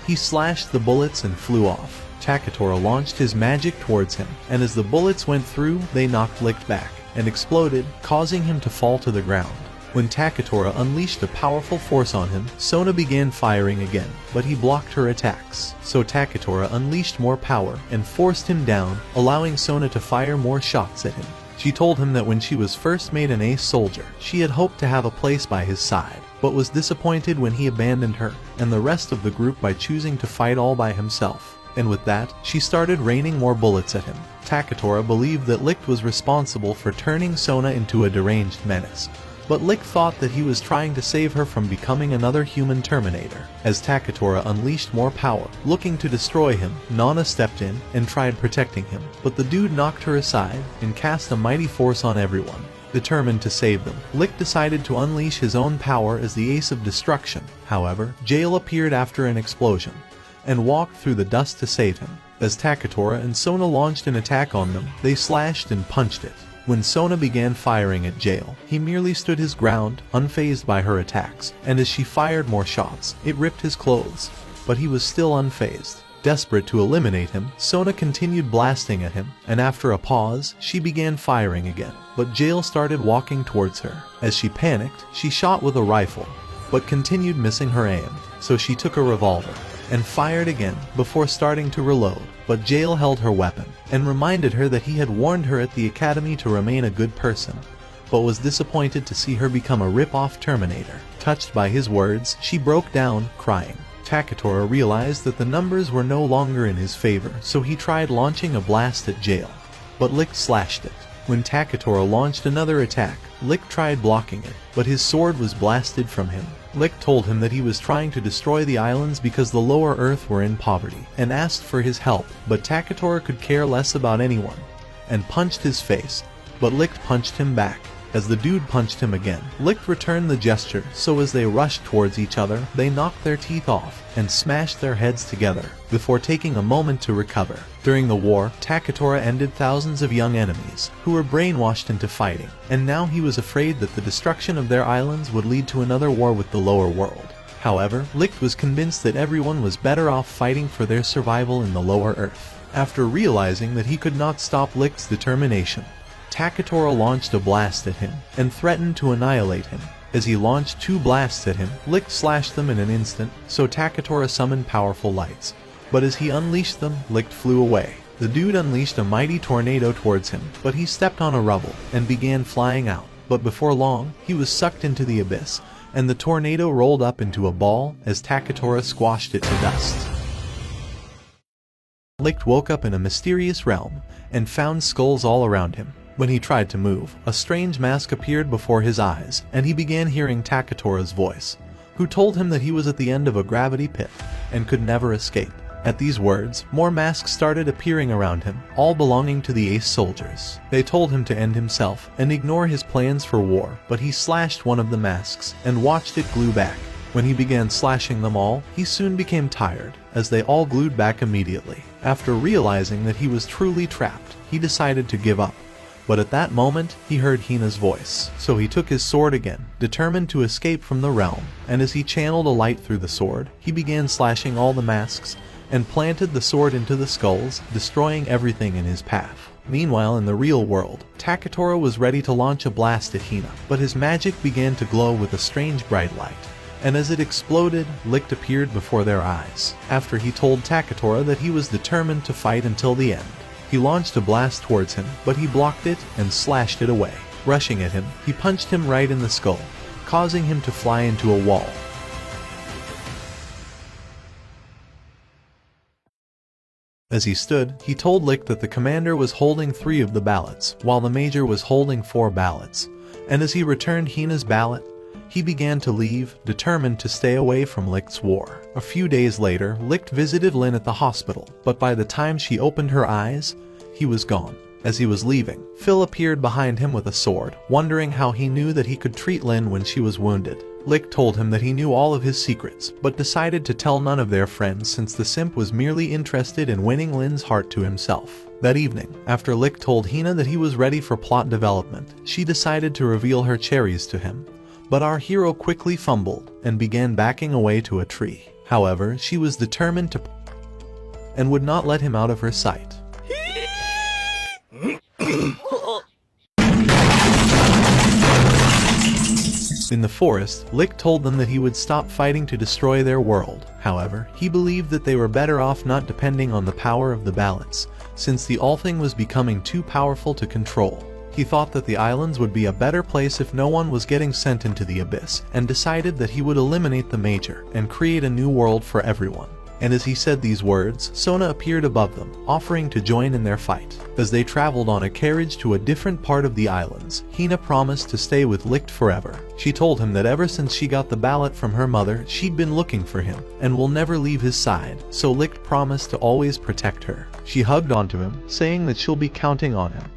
he slashed the bullets and flew off. Takatora launched his magic towards him, and as the bullets went through, they knocked Licht back, and exploded, causing him to fall to the ground. When Takatora unleashed a powerful force on him, Sona began firing again, but he blocked her attacks. So Takatora unleashed more power and forced him down, allowing Sona to fire more shots at him. She told him that when she was first made an ace soldier, she had hoped to have a place by his side, but was disappointed when he abandoned her and the rest of the group by choosing to fight all by himself. And with that, she started raining more bullets at him. Takatora believed that Licht was responsible for turning Sona into a deranged menace, but Licht thought that he was trying to save her from becoming another human Terminator. As Takatora unleashed more power, looking to destroy him, Nana stepped in and tried protecting him, but the dude knocked her aside and cast a mighty force on everyone. Determined to save them, Licht decided to unleash his own power as the Ace of Destruction. However, Jail appeared after an explosion and walked through the dust to save him. As Takatora and Sona launched an attack on them, they slashed and punched it. When Sona began firing at Jail, he merely stood his ground, unfazed by her attacks, and as she fired more shots, it ripped his clothes. But he was still unfazed. Desperate to eliminate him, Sona continued blasting at him, and after a pause, she began firing again. But Jail started walking towards her. As she panicked, she shot with a rifle, but continued missing her aim, so she took a revolver and fired again before starting to reload. But Jail held her weapon and reminded her that he had warned her at the academy to remain a good person, but was disappointed to see her become a rip-off Terminator. Touched by his words, she broke down, crying. Takatora realized that the numbers were no longer in his favor, so he tried launching a blast at Jail, but Licht slashed it. When Takatora launched another attack, Licht tried blocking it, but his sword was blasted from him. Licht told him that he was trying to destroy the islands because the lower earth were in poverty, and asked for his help, but Takatora could care less about anyone, and punched his face, but Licht punched him back. As the dude punched him again, Licht returned the gesture, so as they rushed towards each other, they knocked their teeth off and smashed their heads together, before taking a moment to recover. During the war, Takatora ended thousands of young enemies, who were brainwashed into fighting, and now he was afraid that the destruction of their islands would lead to another war with the lower world. However, Licht was convinced that everyone was better off fighting for their survival in the lower earth. After realizing that he could not stop Licht's determination, Takatora launched a blast at him and threatened to annihilate him. As he launched 2 blasts at him, Licht slashed them in an instant, so Takatora summoned powerful lights. But as he unleashed them, Licht flew away. The dude unleashed a mighty tornado towards him, but he stepped on a rubble and began flying out. But before long, he was sucked into the abyss, and the tornado rolled up into a ball as Takatora squashed it to dust. Licht woke up in a mysterious realm and found skulls all around him. When he tried to move, a strange mask appeared before his eyes, and he began hearing Takatora's voice, who told him that he was at the end of a gravity pit and could never escape. At these words, more masks started appearing around him, all belonging to the Ace soldiers. They told him to end himself and ignore his plans for war, but he slashed one of the masks and watched it glue back. When he began slashing them all, he soon became tired, as they all glued back immediately. After realizing that he was truly trapped, he decided to give up. But at that moment, he heard Hina's voice, so he took his sword again, determined to escape from the realm, and as he channeled a light through the sword, he began slashing all the masks, and planted the sword into the skulls, destroying everything in his path. Meanwhile, in the real world, Takatora was ready to launch a blast at Hina, but his magic began to glow with a strange bright light, and as it exploded, Licht appeared before their eyes. After he told Takatora that he was determined to fight until the end, he launched a blast towards him, but he blocked it and slashed it away. Rushing at him, he punched him right in the skull, causing him to fly into a wall. As he stood, he told Licht that the commander was holding 3 of the ballots, while the major was holding 4 ballots, and as he returned Hina's ballot, he began to leave, determined to stay away from Licht's war. A few days later, Licht visited Lin at the hospital, but by the time she opened her eyes, he was gone. As he was leaving, Phil appeared behind him with a sword, wondering how he knew that he could treat Lin when she was wounded. Licht told him that he knew all of his secrets, but decided to tell none of their friends since the simp was merely interested in winning Lin's heart to himself. That evening, after Licht told Hina that he was ready for plot development, she decided to reveal her cherries to him. But our hero quickly fumbled and began backing away to a tree. However, she was determined to and would not let him out of her sight. In the forest, Licht told them that he would stop fighting to destroy their world. However, he believed that they were better off not depending on the power of the balance, since the All-Thing was becoming too powerful to control. He thought that the islands would be a better place if no one was getting sent into the abyss, and decided that he would eliminate the Major and create a new world for everyone. And as he said these words, Sona appeared above them, offering to join in their fight. As they traveled on a carriage to a different part of the islands, Hina promised to stay with Licht forever. She told him that ever since she got the ballot from her mother, she'd been looking for him, and will never leave his side, so Licht promised to always protect her. She hugged onto him, saying that she'll be counting on him.